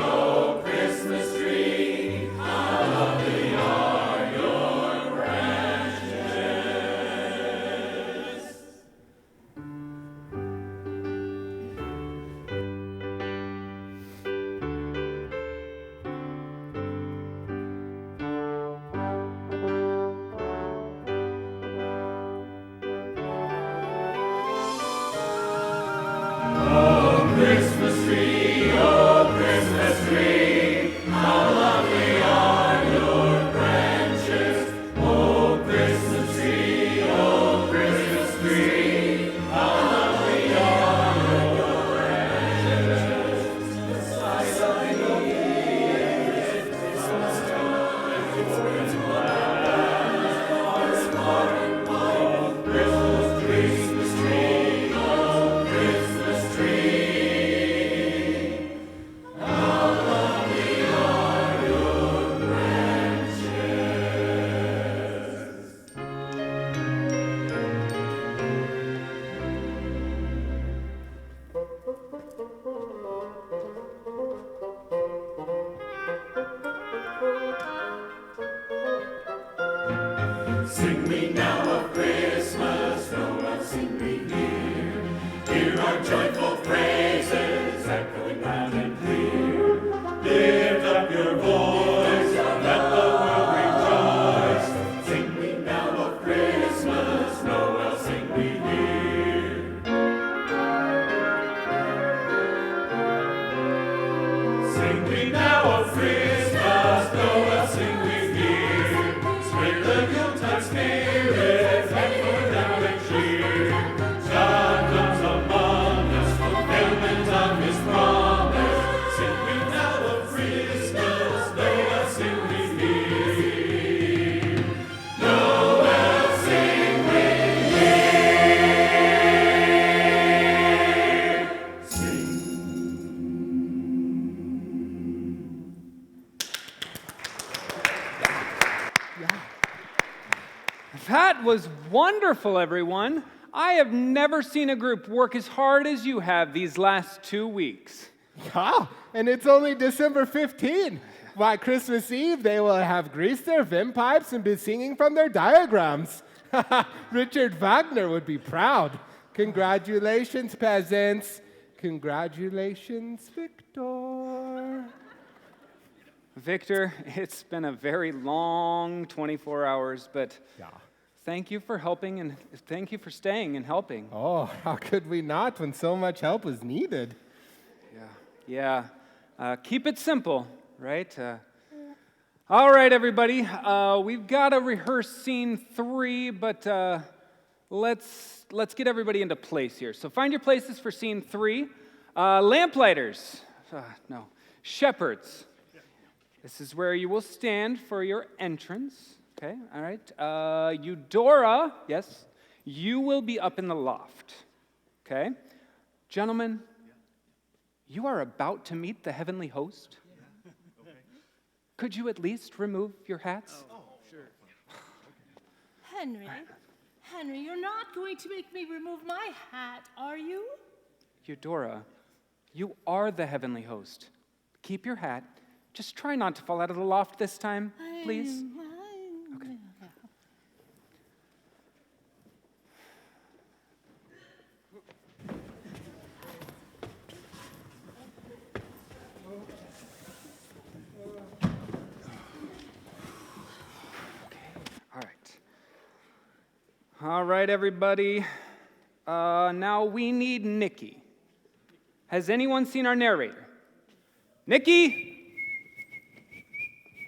Sing we now of Christmas, Noel, sing we here. Hear our joyful praises, echoing loud and clear. Lift up your voice, let the world rejoice. Sing we now of Christmas, Noel, sing we here. Sing we now of Christmas, Noel, sing we here. Spread the Yuletide spirit, echo loud and cheer. God comes among us, fulfillment of His promise. Sing we now of Christmas, Noel, sing we here. Noel, sing we here. Sing. That was wonderful, everyone. I have never seen a group work as hard as you have these last 2 weeks. Yeah, and it's only December 15. By Christmas Eve, they will have greased their vindpipes and be singing from their diagrams. Richard Wagner would be proud. Congratulations, peasants. Congratulations, Victor. Victor, it's been a very long 24 hours, but thank you for helping and thank you for staying and helping. Oh, how could we not when so much help was needed? Yeah. Keep it simple, right? All right, everybody. We've got to rehearse scene 3, but let's get everybody into place here. So find your places for scene 3. Lamplighters. No. Shepherds. This is where you will stand for your entrance. Okay, all right. Eudora, yes, you will be up in the loft. Okay? Gentlemen, you are about to meet the heavenly host. Could you at least remove your hats? Henry, you're not going to make me remove my hat, are you? Eudora, you are the heavenly host. Keep your hat. Just try not to fall out of the loft this time, please. Okay. All right, everybody. Now we need Nikki. Has anyone seen our narrator? Nikki?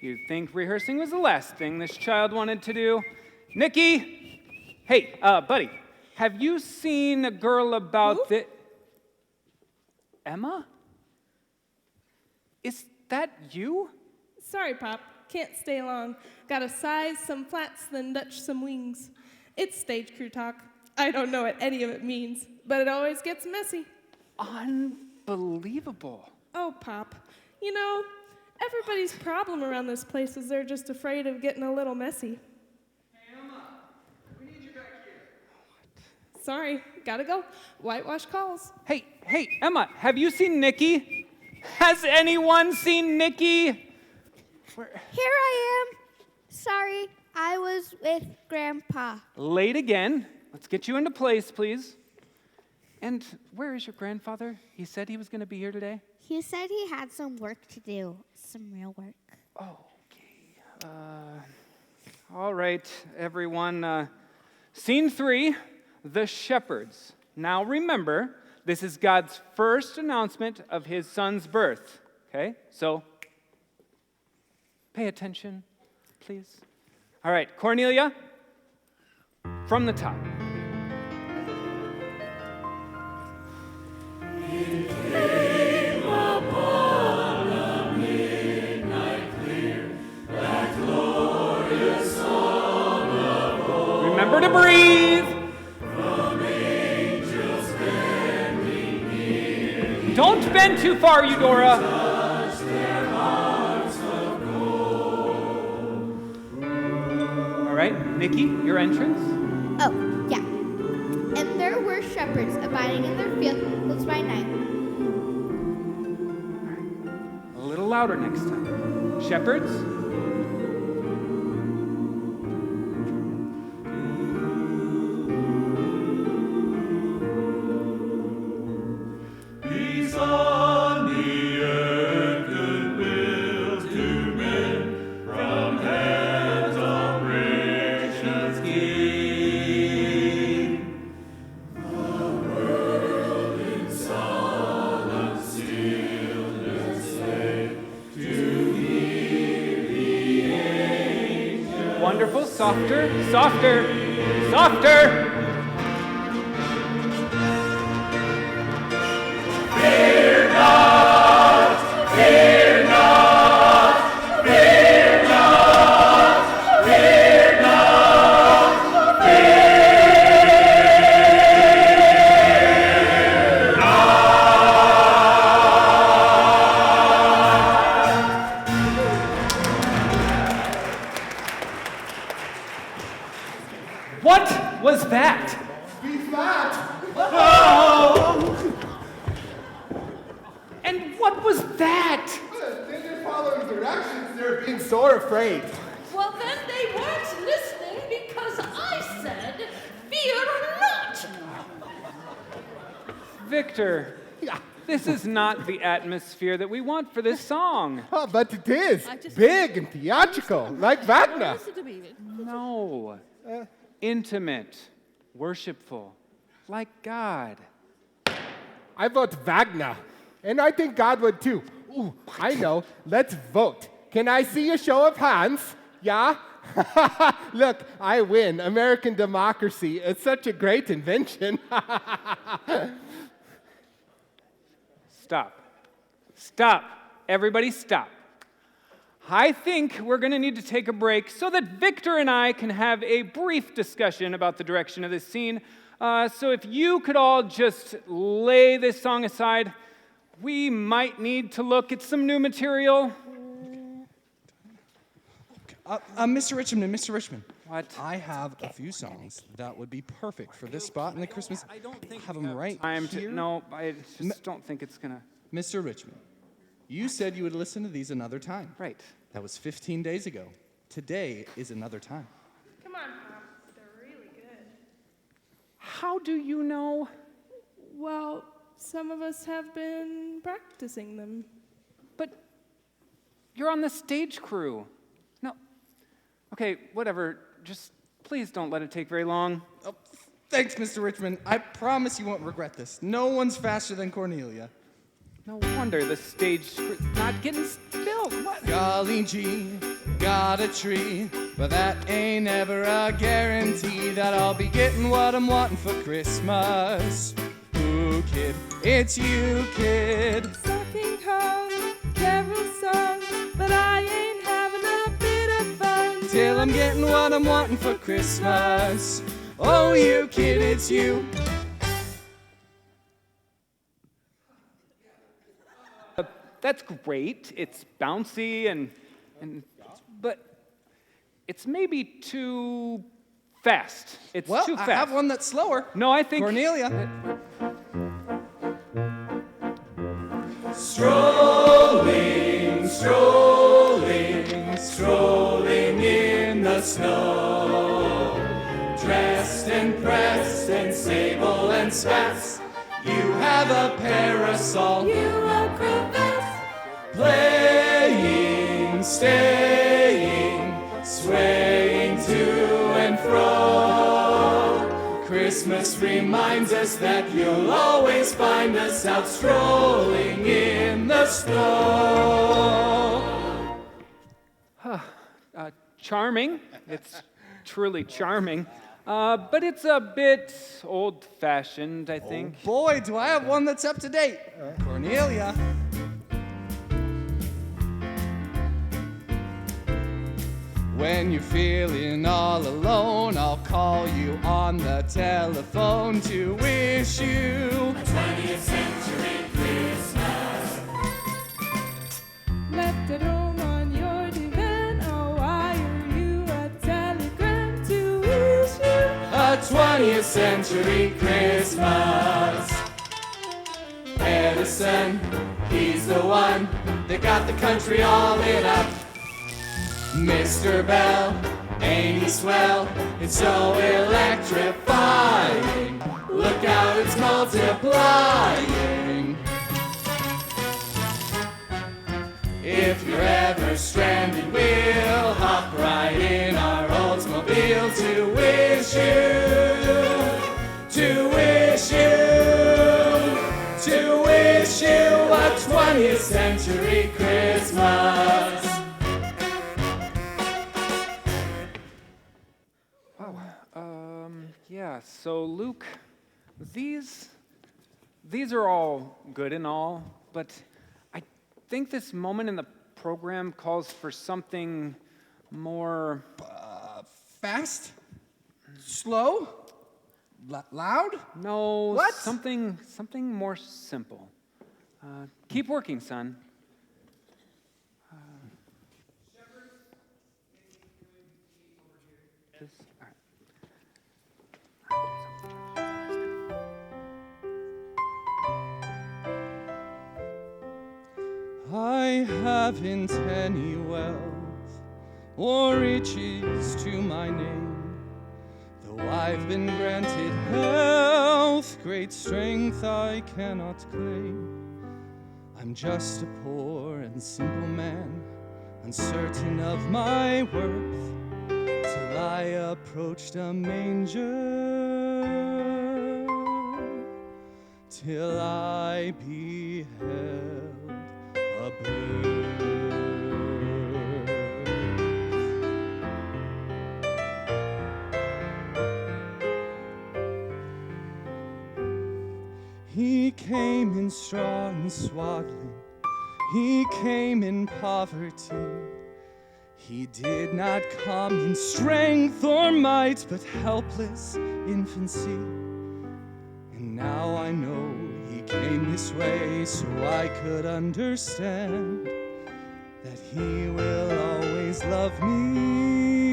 You'd think rehearsing was the last thing this child wanted to do. Nikki! Hey, buddy, have you seen a girl about the... Emma? Is that you? Sorry, Pop. Can't stay long. Gotta size some flats, then Dutch some wings. It's stage crew talk. I don't know what any of it means, but it always gets messy. Unbelievable. Oh, Pop. You know, everybody's problem around this place is they're just afraid of getting a little messy. Hey, Emma, we need you back here. Sorry, gotta go. Whitewash calls. Hey, Emma, have you seen Nikki? Has anyone seen Nikki? Here I am. Sorry, I was with Grandpa. Late again. Let's get you into place, please. And where is your grandfather? He said he was going to be here today? He said he had some work to do, some real work. Okay. All right, everyone. Scene 3, the shepherds. Now remember, this is God's first announcement of his son's birth. Okay? So, pay attention, please. All right, Cornelia, from the top. Remember to breathe. Don't bend too far, Eudora. All right, Nikki, your entrance. Oh, yeah. And there were shepherds abiding in their fields by night. A little louder next time. Shepherds. Softer, softer, softer! Fear not, fear not, fear not, fear not, fear What was that? Be fat! And what was that? They're following directions. They're being so afraid. Well, then they weren't listening because I said, fear not. Victor, this is not the atmosphere that we want for this song. Oh, but it is big and theatrical, like Wagner. Listen to me. No. Intimate, worshipful, like God. I vote Wagner. And I think God would too. Ooh, I know. Let's vote. Can I see a show of hands? Yeah? Look, I win. American democracy. It's such a great invention. Stop. Stop. Everybody stop. I think we're going to need to take a break so that Victor and I can have a brief discussion about the direction of this scene. So if you could all just lay this song aside, we might need to look at some new material. Mr. Richmond. What? I have a few songs that would be perfect for this spot in the Christmas. I don't think have we them right here. No, I just don't think it's going to. Mr. Richmond, you said you would listen to these another time. Right. That was 15 days ago. Today is another time. Come on, Pop. They're really good. How do you know? Well, some of us have been practicing them. But you're on the stage crew. No. Okay, whatever. Just please don't let it take very long. Oh, thanks, Mr. Richmond. I promise you won't regret this. No one's faster than Cornelia. No wonder the stage crew not getting spilled. What? Golly gee, got a tree, but that ain't ever a guarantee that I'll be getting what I'm wanting for Christmas. Ooh, kid, it's you, kid. Sucking home, carol song, but I ain't having a bit of fun Till I'm getting what I'm wanting for Christmas. Oh, you kid, it's you. That's great. It's bouncy but it's maybe too fast. It's Well, too I fast. have one that's slower. No, I think Cornelia. Strolling, strolling, strolling in the snow. Dressed and pressed and sable and spats. You have a parasol. You a crevasse. Playing, staying, swaying to and fro. Christmas reminds us that you'll always find us out strolling in the snow. charming. It's truly charming. But it's a bit old-fashioned, I think. Oh boy, do I have one that's up to date. Cornelia. When you're feeling all alone, I'll call you on the telephone to wish you a 20th century Christmas. Left at home on your divan, I'll wire you a telegram to wish you a 20th century Christmas. Edison, he's the one that got the country all lit up. Mr. Bell, ain't he swell? It's so electrifying. Look out, it's multiplying. If you're ever stranded, we'll hop right in our Oldsmobile to wish you, to wish you, to wish you a 20th century Christmas. So Luke, these are all good and all, but I think this moment in the program calls for something more Fast? Slow? Loud? no, What? something more simple. Keep working, son. This, I haven't any wealth or riches to my name, though I've been granted health, great strength I cannot claim. I'm just a poor and simple man, uncertain of my worth, till I approached a manger, till I beheld a birth. He came in straw and swaddling, he came in poverty. He did not come in strength or might, but helpless infancy. And now I know he came this way so I could understand that he will always love me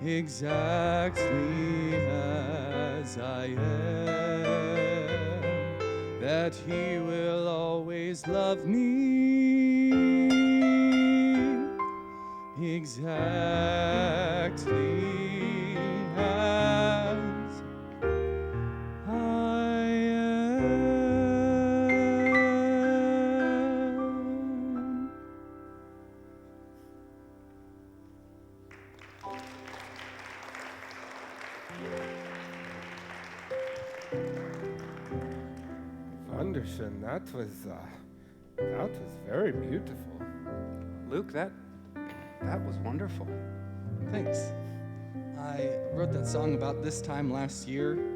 exactly as I am, that he will always love me exactly as I am. Wunderschön, that was very beautiful. Luke, that was wonderful. Thanks. I wrote that song about this time last year.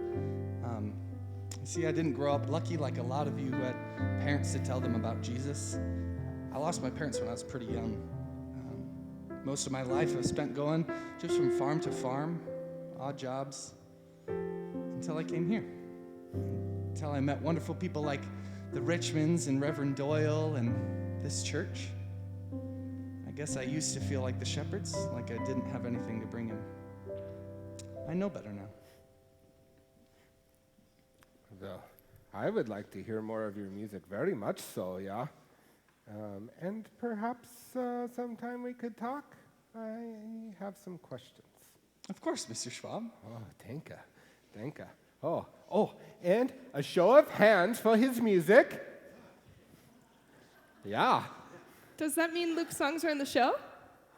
See, I didn't grow up lucky like a lot of you who had parents to tell them about Jesus. I lost my parents when I was pretty young. Most of my life I've spent going just from farm to farm, odd jobs, until I came here. Until I met wonderful people like the Richmonds and Reverend Doyle and this church. I guess I used to feel like the shepherds, like I didn't have anything to bring in. I know better now. Well, I would like to hear more of your music, very much so, yeah. And perhaps sometime we could talk. I have some questions. Of course, Mr. Schwab. Oh, danke. Oh, and a show of hands for his music. Yeah. Does that mean Luke's songs are in the show?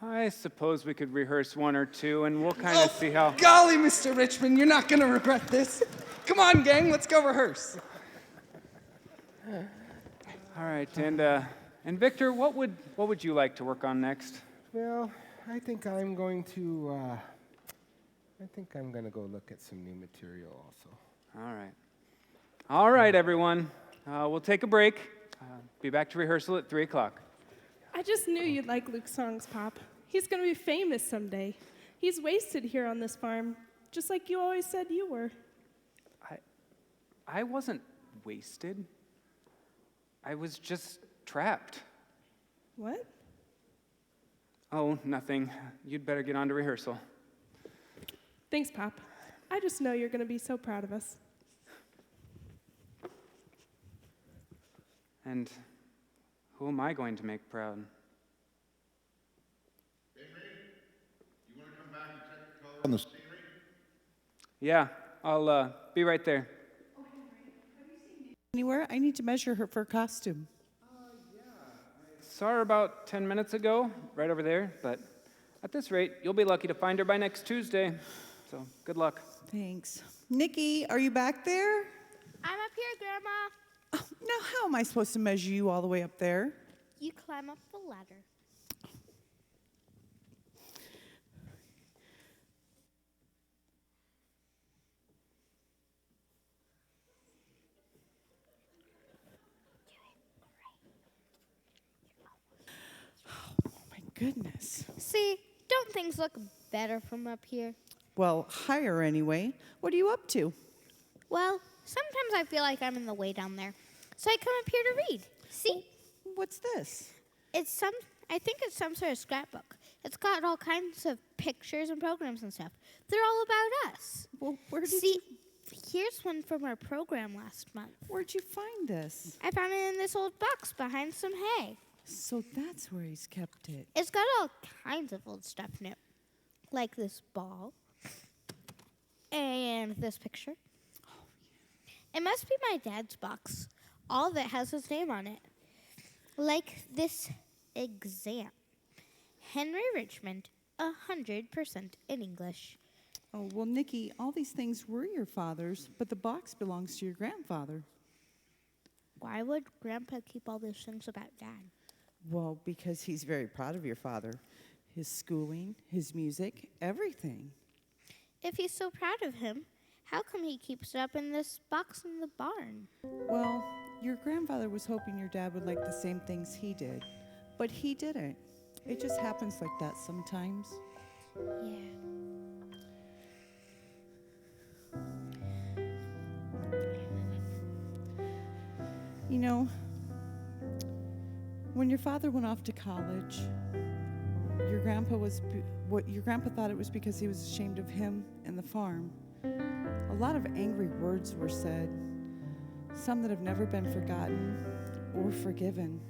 I suppose we could rehearse one or two, and we'll kind of see how... Golly, Mr. Richmond, you're not going to regret this. Come on, gang, let's go rehearse. All right, and Victor, what would you like to work on next? Well, I think I'm going to go look at some new material also. All right, everyone. We'll take a break. Be back to rehearsal at 3 o'clock. I just knew you'd like Luke's songs, Pop. He's going to be famous someday. He's wasted here on this farm, just like you always said you were. I wasn't wasted. I was just trapped. What? Oh, nothing. You'd better get on to rehearsal. Thanks, Pop. I just know you're going to be so proud of us. And who am I going to make proud? Hey, Ray, you want to come back and check the color on the scenery? Yeah, I'll be right there. Anywhere? I need to measure her for a costume. Saw her about 10 minutes ago, right over there, but at this rate, you'll be lucky to find her by next Tuesday. So, good luck. Thanks. Nikki, are you back there? I'm up here, Grandma. Oh, now, how am I supposed to measure you all the way up there? You climb up the ladder. goodness. See, don't things look better from up here? Well, higher anyway. What are you up to? Well, sometimes I feel like I'm in the way down there. So I come up here to read. See? What's this? I think it's some sort of scrapbook. It's got all kinds of pictures and programs and stuff. They're all about us. Well, where did See, here's one from our program last month. Where'd you find this? I found it in this old box behind some hay. So that's where he's kept it. It's got all kinds of old stuff in it, like this ball and this picture. It must be my dad's box. All of it has his name on it. Like this exam. Henry Richmond, 100% in English. Oh, well, Nikki, all these things were your father's, but the box belongs to your grandfather. Why would Grandpa keep all those things about Dad? Well, because he's very proud of your father. His schooling, his music, everything. If he's so proud of him, how come he keeps it up in this box in the barn? Well, your grandfather was hoping your dad would like the same things he did, but he didn't. It just happens like that sometimes. Yeah. You know, when your father went off to college, your grandpa thought it was because he was ashamed of him and the farm. A lot of angry words were said, some that have never been forgotten or forgiven.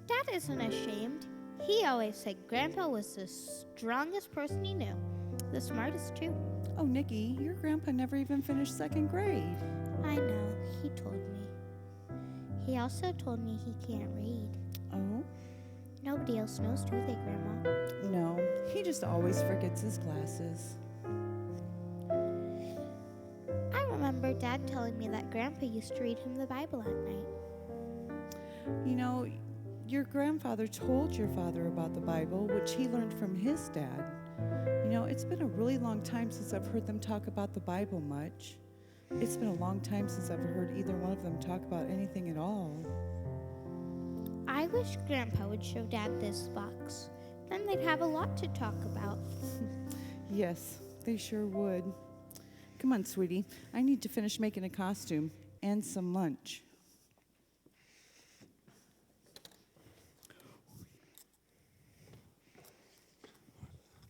Dad isn't ashamed. He always said Grandpa was the strongest person he knew, the smartest too. Oh, Nikki, your grandpa never even finished second grade. I know, he told me. He also told me he can't read. Oh? Nobody else knows, do they, Grandma? No, he just always forgets his glasses. I remember Dad telling me that Grandpa used to read him the Bible at night. You know, your grandfather told your father about the Bible, which he learned from his dad. You know, it's been a really long time since I've heard them talk about the Bible much. It's been a long time since I've heard either one of them talk about anything at all. I wish Grandpa would show Dad this box. Then they'd have a lot to talk about. Yes, they sure would. Come on, sweetie. I need to finish making a costume and some lunch.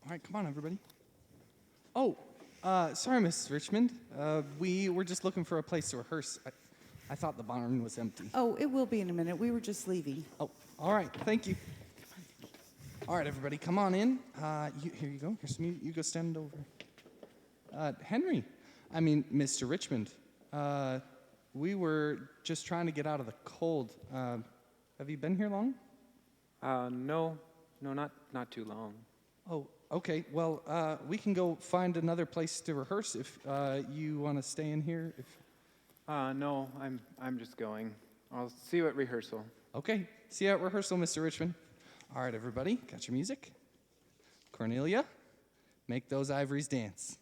All right, come on, everybody. Oh, sorry, Miss Richmond. We were just looking for a place to rehearse. I thought the barn was empty. Oh, it will be in a minute. We were just leaving. Oh, all right. Thank you. All right, everybody, come on in. Here you go. Here's some. You go stand over. Henry, Mr. Richmond. We were just trying to get out of the cold. Have you been here long? No, not too long. Oh, okay. Well, we can go find another place to rehearse if you want to stay in here. No, I'm just going. I'll see you at rehearsal. Okay. See you at rehearsal, Mr. Richmond. All right, everybody. Got your music? Cornelia, make those ivories dance.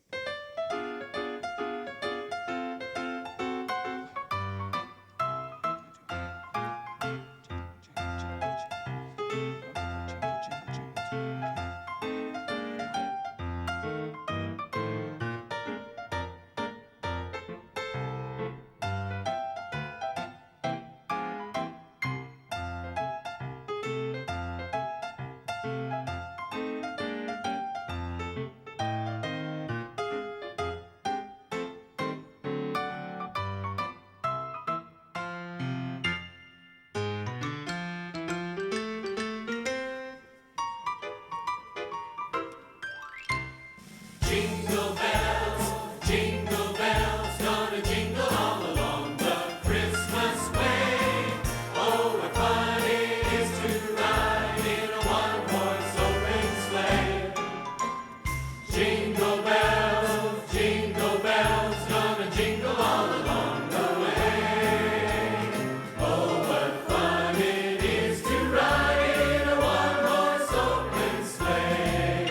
Jingle bells, jingle bells, gonna jingle all along the Christmas way. Oh, what fun it is to ride in a one-horse open sleigh. Jingle bells, gonna jingle all along the way. Oh, what fun it is to ride in a one-horse open sleigh.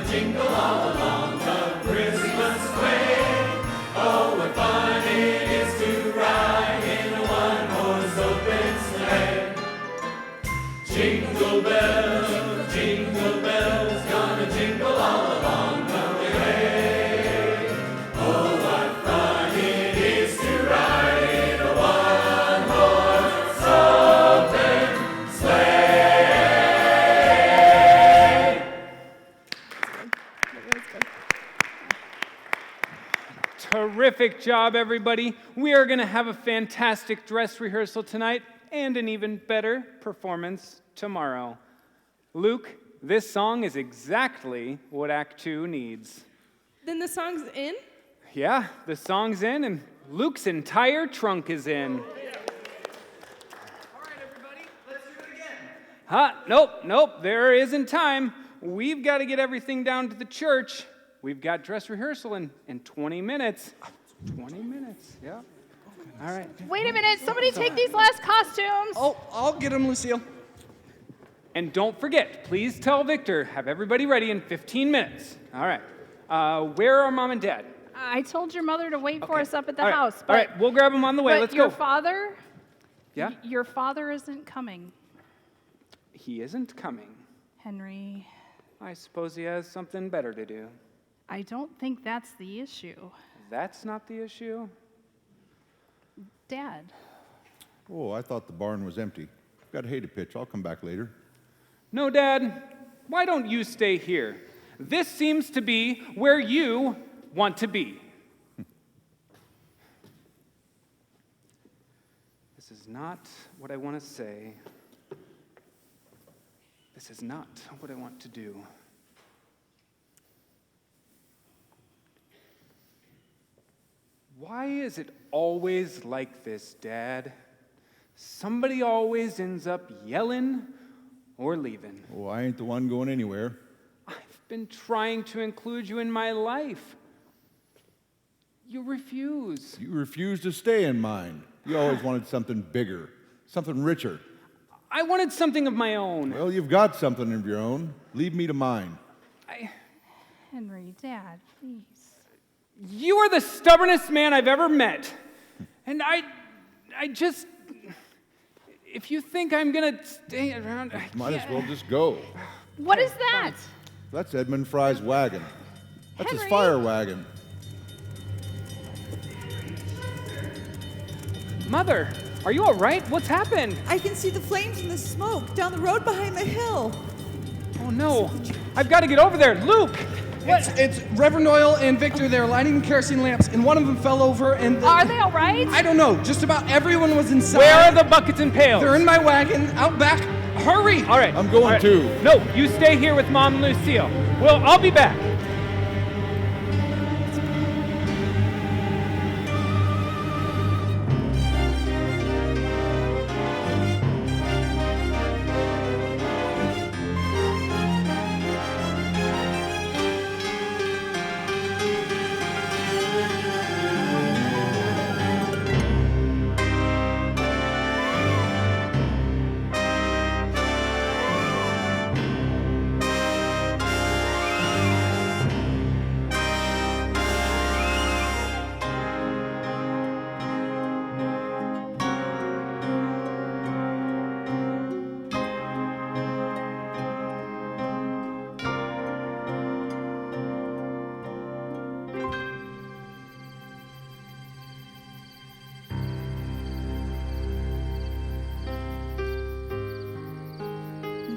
jingle all along the Christmas way. Oh, what fun it is to ride in a one-horse open sleigh. Jingle bells, gonna jingle all along the way. Oh, what fun it is to ride in a one-horse open sleigh. Terrific job, everybody. We are going to have a fantastic dress rehearsal tonight and an even better performance tomorrow. Luke, this song is exactly what Act 2 needs. Then the song's in? Yeah, the song's in and Luke's entire trunk is in. All right, everybody, let's do it again. Nope, there isn't time. We've got to get everything down to the church. We've got dress rehearsal in 20 minutes. 20 minutes, yeah. All right. Wait a minute, somebody take these last costumes. Oh, I'll get them, Lucille. And don't forget, please tell Victor, have everybody ready in 15 minutes. All right. Where are Mom and Dad? I told your mother to wait for us up at the All right. house. All right, we'll grab them on the way. But Let's your go. father? Yeah? Your father isn't coming, He isn't coming. Henry. I suppose he has something better to do. I don't think that's the issue. That's not the issue? Dad. Oh, I thought the barn was empty. Got hay to pitch. I'll come back later. No, Dad. Why don't you stay here? This seems to be where you want to be. This is not what I want to say. This is not what I want to do. Why is it always like this, Dad? Somebody always ends up yelling or leaving. Oh, I ain't the one going anywhere. I've been trying to include you in my life. You refuse. You refuse to stay in mine. You always wanted something bigger, something richer. I wanted something of my own. Well, you've got something of your own. Leave me to mine. Henry, Dad, please. You are the stubbornest man I've ever met. And I just, if you think I'm gonna stay around, I Might as can't. well just go. What is that? That's Edmund Fry's wagon. That's his Henry? fire wagon. Mother, are you all right? What's happened? I can see the flames and the smoke down the road behind the hill. Oh no, I've got to get over there. Luke! It's Reverend Oil and Victor. They're lighting kerosene lamps, and one of them fell over. And Are they all right? I don't know. Just about everyone was inside. Where are the buckets and pails? They're in my wagon, out back. Hurry! All right. I'm going all right. too. No, you stay here with Mom and Lucille. Well, I'll be back.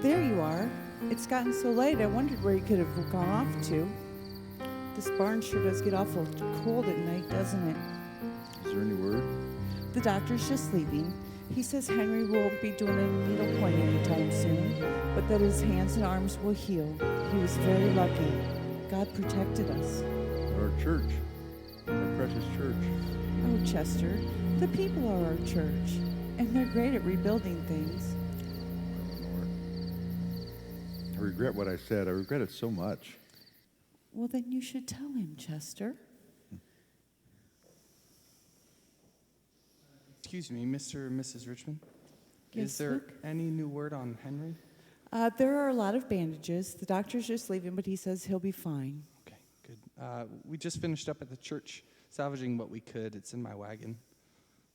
There you are. It's gotten so late, I wondered where you could have gone off to. This barn sure does get awful cold at night, doesn't it? Is there any word? The doctor's just leaving. He says Henry won't be doing any needle pointing anytime soon, but that his hands and arms will heal. He was very lucky. God protected us. But our church, our precious church. Oh, Chester, the people are our church, and they're great at rebuilding things. Eleanor, I regret what I said. I regret it so much. Well, then you should tell him, Chester. Excuse me, Mr. or Mrs. Richmond? Yes, Is there Luke? any new word on Henry? There are a lot of bandages. The doctor's just leaving, but he says he'll be fine. Okay, good. We just finished up at the church salvaging what we could. It's in my wagon.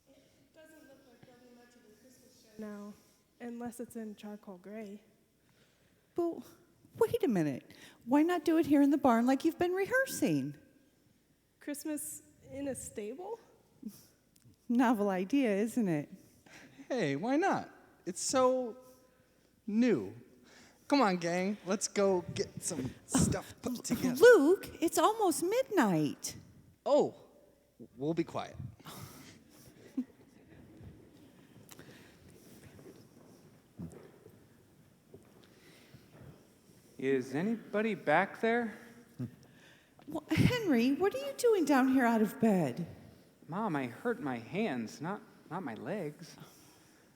It doesn't look like there'll be much of a Christmas show now, unless it's in charcoal gray. Well, wait a minute. Why not do it here in the barn like you've been rehearsing? Christmas in a stable? Novel idea, isn't it? Hey, why not? It's so new. Come on, gang. Let's go get some stuff put together. Luke, it's almost midnight. Oh, we'll be quiet. Is anybody back there? Well, Henry, what are you doing down here out of bed? Mom, I hurt my hands, not my legs.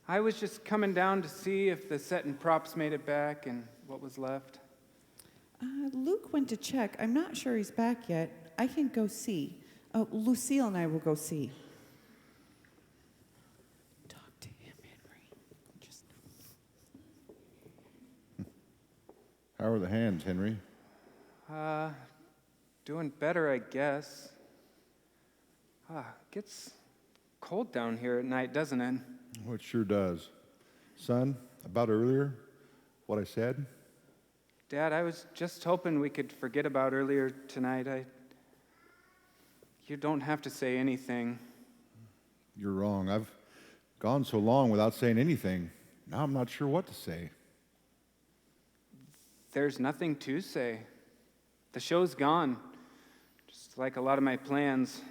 I was just coming down to see if the set and props made it back and what was left. Luke went to check. I'm not sure he's back yet. I can go see. Lucille and I will go see. Talk to him, Henry. How are the hands, Henry? Doing better, I guess. Gets cold down here at night, doesn't it? Oh, it sure does. Son, about earlier, what I said? Dad, I was just hoping we could forget about earlier tonight. You don't have to say anything. You're wrong. I've gone so long without saying anything. Now I'm not sure what to say. There's nothing to say. The show's gone. Just like a lot of my plans,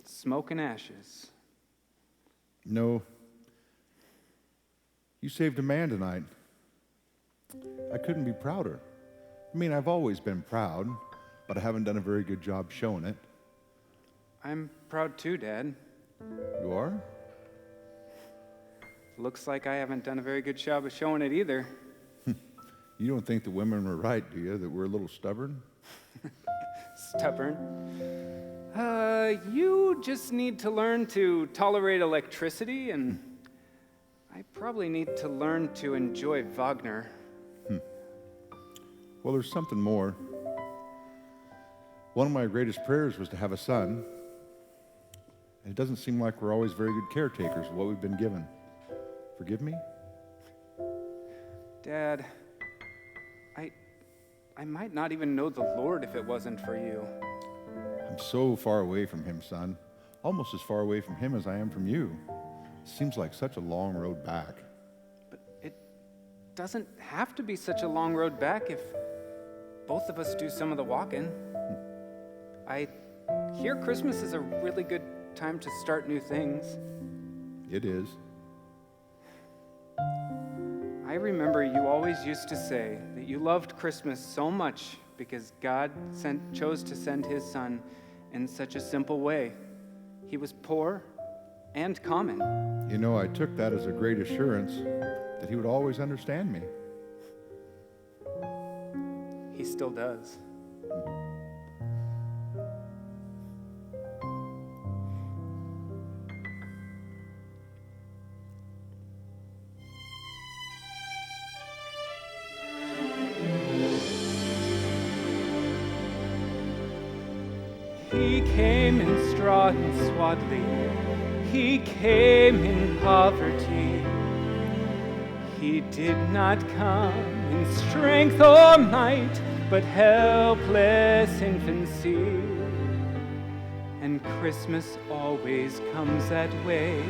smoke and ashes. No. You saved a man tonight. I couldn't be prouder. I mean, I've always been proud, but I haven't done a very good job showing it. I'm proud too, Dad. You are? Looks like I haven't done a very good job of showing it either. You don't think the women were right, do you? That we're a little stubborn? Stubborn? You just need to learn to tolerate electricity, and I probably need to learn to enjoy Wagner. Well, there's something more. One of my greatest prayers was to have a son. And it doesn't seem like we're always very good caretakers of what we've been given. Forgive me? Dad, I might not even know the Lord if it wasn't for you. I'm so far away from him, son. Almost as far away from him as I am from you. Seems like such a long road back. But it doesn't have to be such a long road back if both of us do some of the walking. I hear Christmas is a really good time to start new things. It is. I remember you always used to say that you loved Christmas so much because God chose to send his son in such a simple way. He was poor and common. You know, I took that as a great assurance that he would always understand me. He still does. He came in straw and swaddling, he came in poverty. He did not come in strength or might, but helpless infancy. And Christmas always comes that way,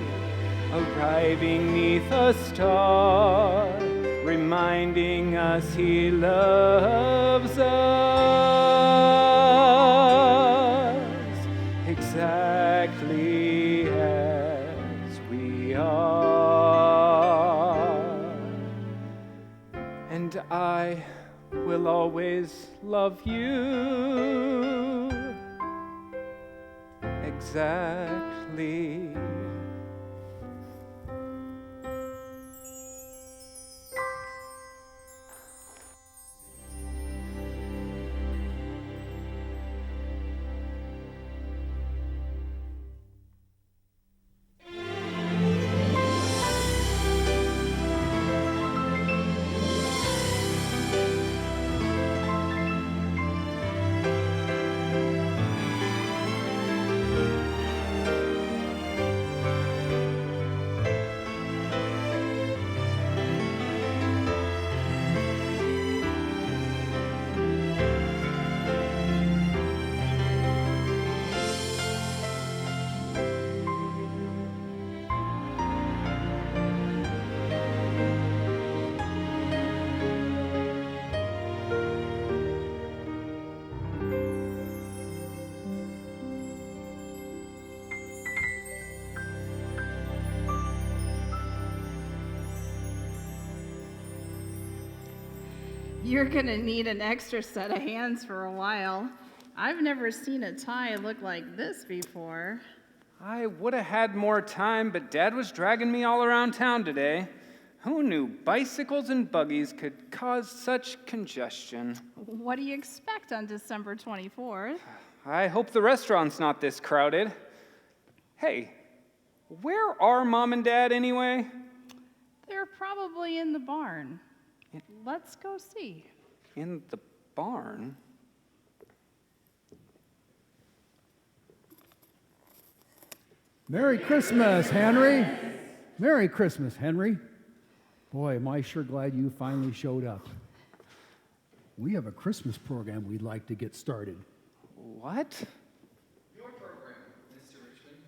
arriving 'neath a star, reminding us he loves us exactly as we are. And I will always love you exactly. You're gonna need an extra set of hands for a while. I've never seen a tie look like this before. I would have had more time, but Dad was dragging me all around town today. Who knew bicycles and buggies could cause such congestion? What do you expect on December 24th? I hope the restaurant's not this crowded. Hey, where are Mom and Dad anyway? They're probably in the barn. Let's go see. In the barn? Merry Christmas, Henry. Merry Christmas, Henry. Boy, am I sure glad you finally showed up. We have a Christmas program we'd like to get started. What? Your program, Mr. Richmond.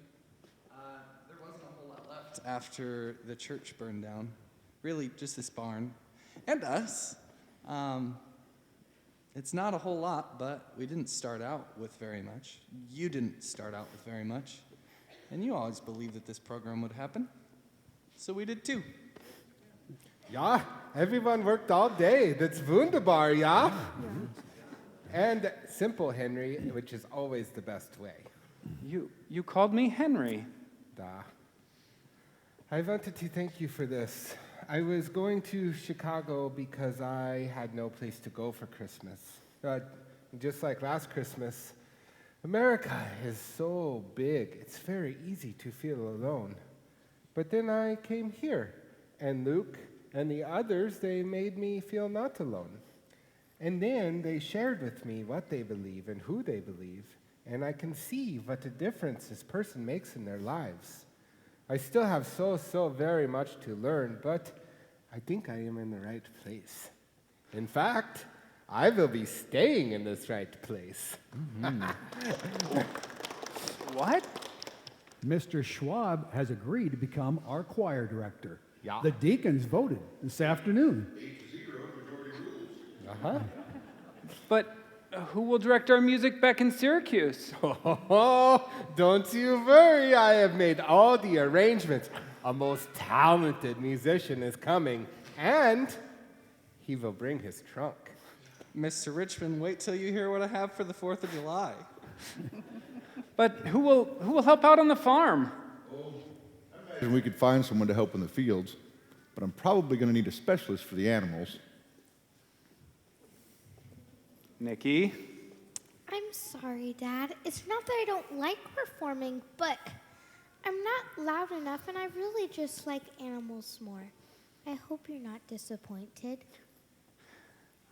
There wasn't a whole lot left after the church burned down. Really, just this barn. And us. It's not a whole lot, but we didn't start out with very much. You didn't start out with very much. And you always believed that this program would happen. So we did too. Ja, everyone worked all day. That's wunderbar, ja? And simple, Henry, which is always the best way. You called me Henry. Da. I wanted to thank you for this. I was going to Chicago because I had no place to go for Christmas. Just like last Christmas, America is so big, it's very easy to feel alone. But then I came here, and Luke and the others, they made me feel not alone. And then they shared with me what they believe and who they believe, and I can see what a difference this person makes in their lives. I still have so very much to learn, but I think I am in the right place. In fact, I will be staying in this right place. What? Mr. Schwab has agreed to become our choir director. Yeah. The deacons voted this afternoon. 8-0, majority rules. Uh-huh. But who will direct our music back in Syracuse? Oh, don't you worry. I have made all the arrangements. A most talented musician is coming, and he will bring his trunk. Mr. Richmond, wait till you hear what I have for the 4th of July. But who will help out on the farm? And we could find someone to help in the fields, but I'm probably going to need a specialist for the animals. Nikki? I'm sorry, Dad. It's not that I don't like performing, but I'm not loud enough, and I really just like animals more. I hope you're not disappointed.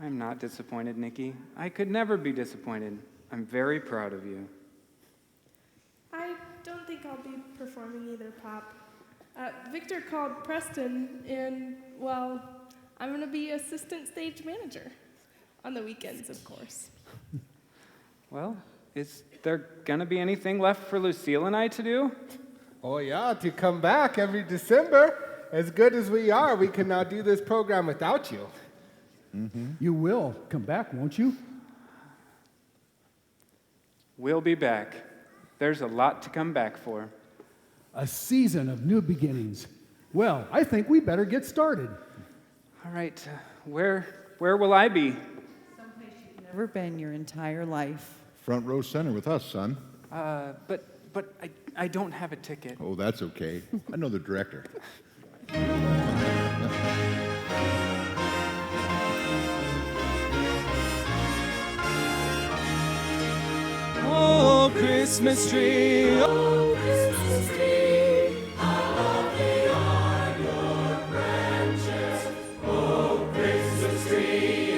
I'm not disappointed, Nikki. I could never be disappointed. I'm very proud of you. I don't think I'll be performing either, Pop. Victor called Preston, and, well, I'm going to be assistant stage manager. On the weekends, of course. Well, is there going to be anything left for Lucille and I to do? Oh yeah, to come back every December. As good as we are, we can now do this program without you. You will come back, won't you? We'll be back. There's a lot to come back for. A season of new beginnings. Well, I think we better get started. All right, where will I be? Someplace you've never been your entire life. Front row center with us, son. But I don't have a ticket. Oh, that's okay. I know the director. Oh, Christmas tree, oh, Christmas tree, how lovely are your branches. Oh, Christmas tree,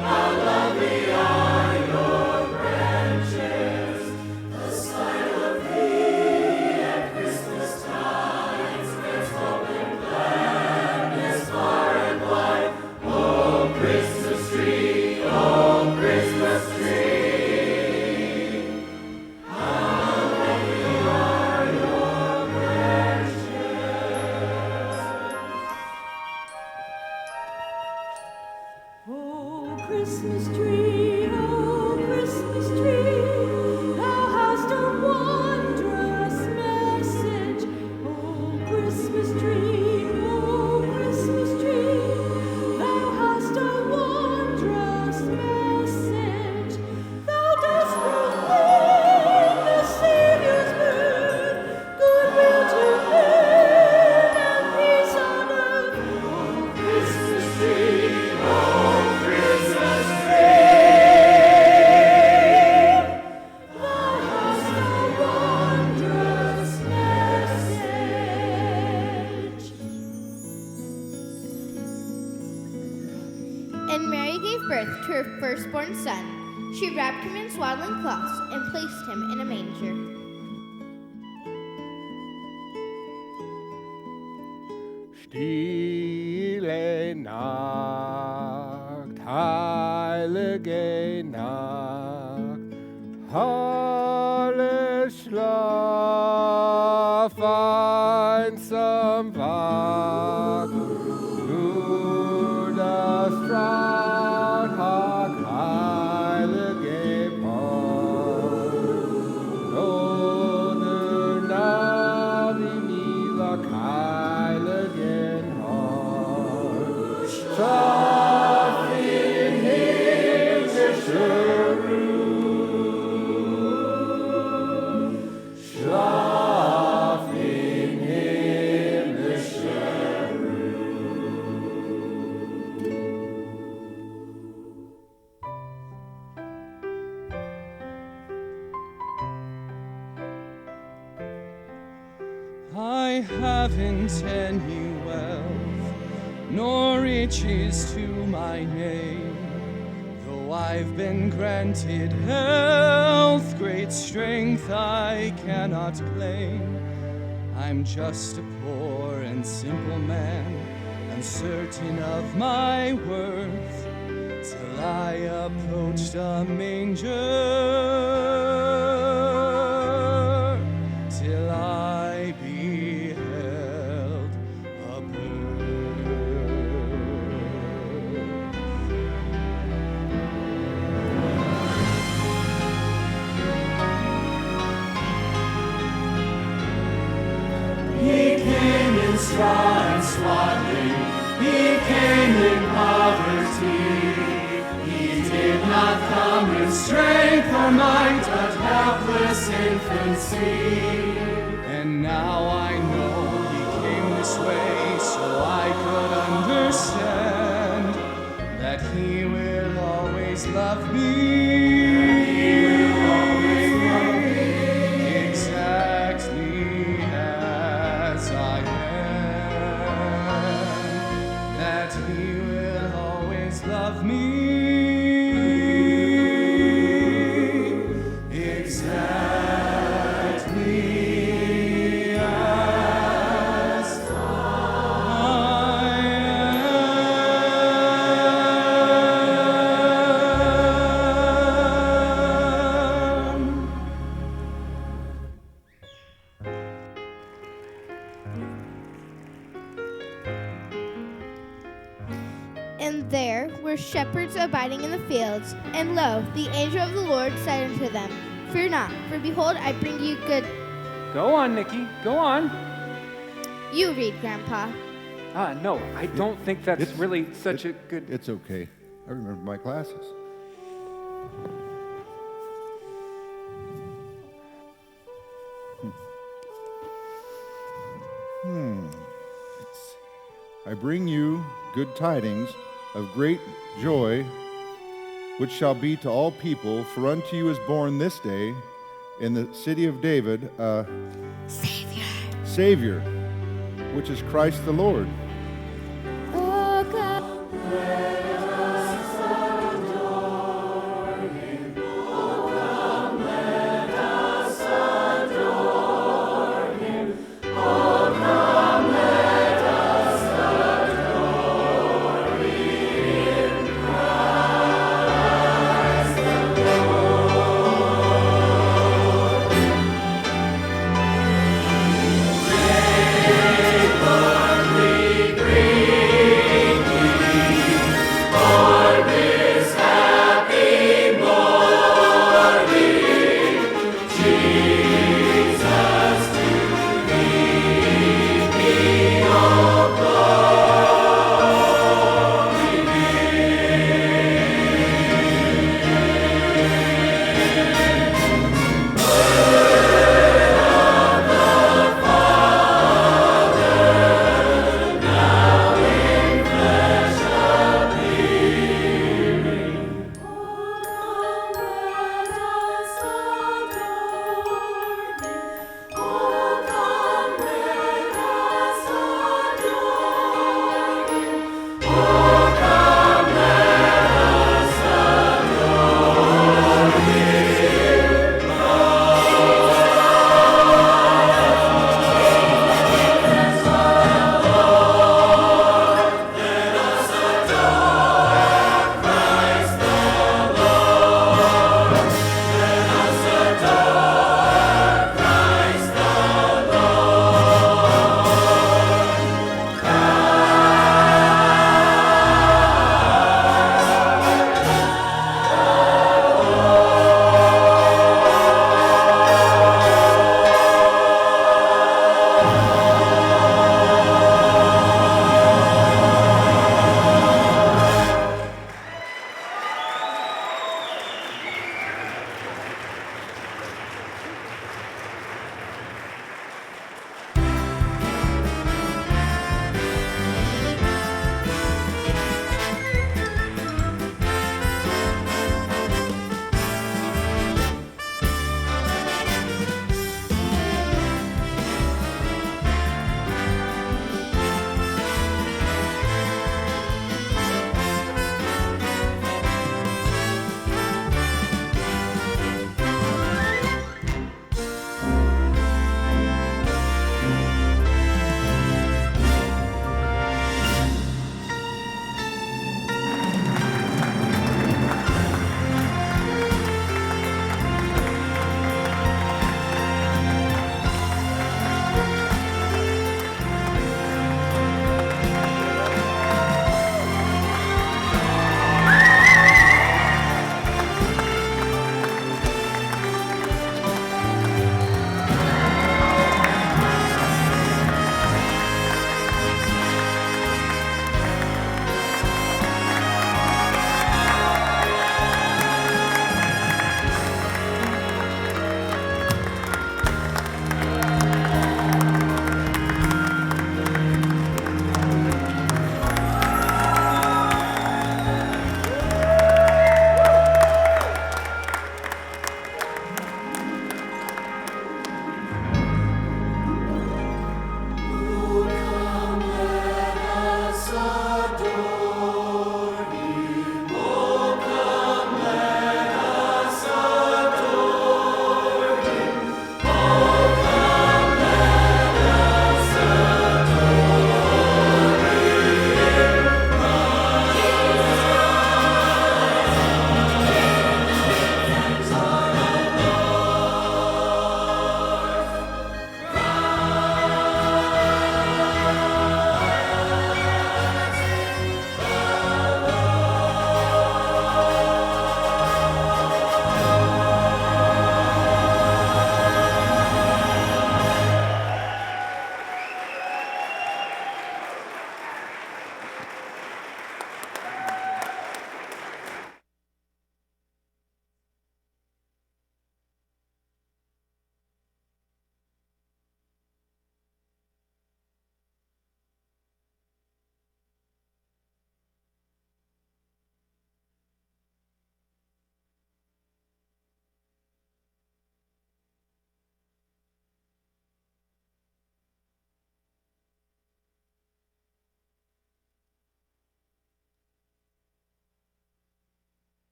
how lovely are your branches. The sight of thee at Christmas time spreads hope and gladness far and wide. Oh, Christmas tree, oh, Christmas tree. Oh, Christmas tree, thou hast a wondrous message. Oh, Christmas tree, firstborn son. She wrapped him in swaddling cloths and placed him in a manger. Stille Nacht, heilige Nacht, alle Schlaf einsam wach, nur das Frauentag, heilige Paul, Non-Denominational, heiligen Heart, schlaf in himmlischer Ruhe, schlaf in himmlischer I haven't any wealth, nor riches to my name, though I've been granted health, great strength I cannot claim. I'm just a poor and simple man, uncertain of my worth, till I approached a manger, till I beheld a birth. He came in straw and swaddling, he came in poverty. He did not come in strength or might, but helpless infancy. And now I know he came this way so I could understand that he will always love me. Exactly as I am. That he will always love me. Exactly as I am. And there were shepherds abiding in the fields, and lo, the angel of the Lord said unto them, Fear not, for behold, I bring you good. Go on, Nikki. Go on. You read, Grandpa. No, I don't think that's really such a good... It's okay. I remember my classes. I bring you good tidings of great joy, which shall be to all people, for unto you is born this day in the city of David a Savior, which is Christ the Lord. Oh, God. Faithfully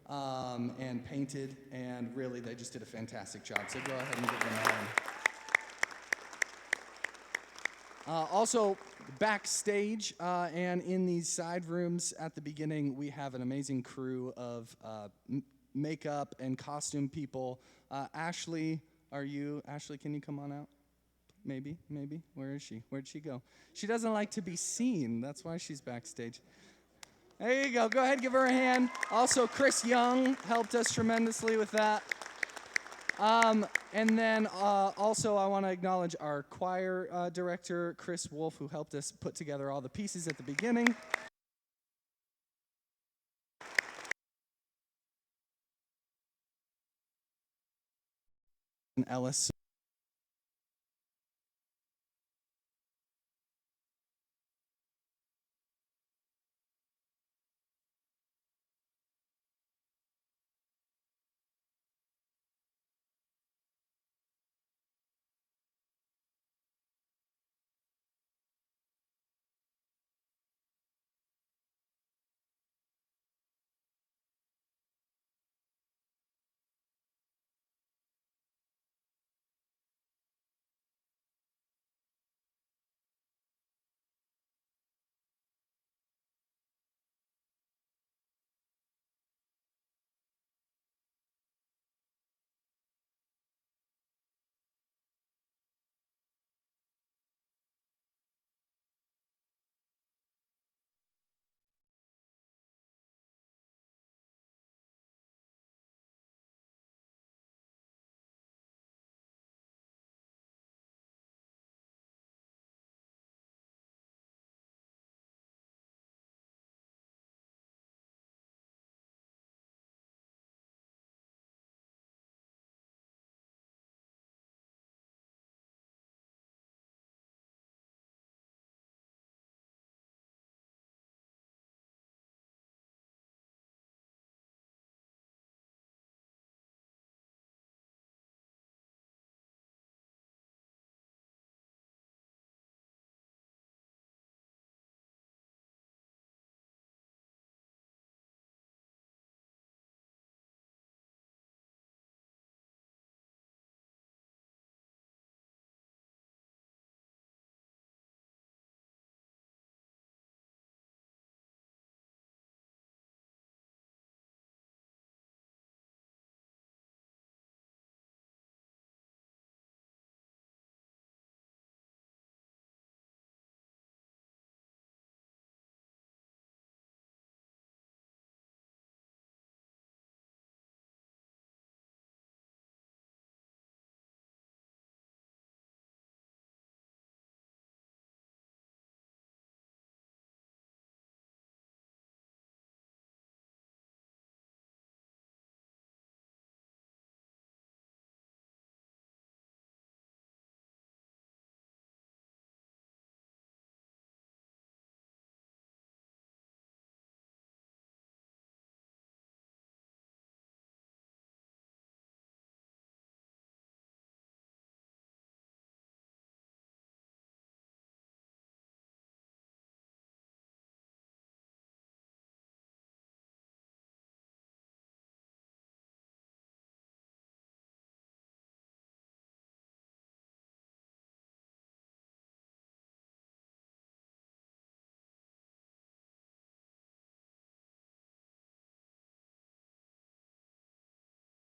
and painted, and really they just did a fantastic job. So go ahead and give them a hand. Also, backstage and in these side rooms at the beginning, we have an amazing crew of makeup and costume people. Ashley, Ashley, can you come on out? Maybe. Where is she? Where'd she go? She doesn't like to be seen. That's why she's backstage. There you go. Go ahead, give her a hand. Also, Chris Young helped us tremendously with that. And then also I want to acknowledge our choir director, Chris Wolf, who helped us put together all the pieces at the beginning. And Ellis.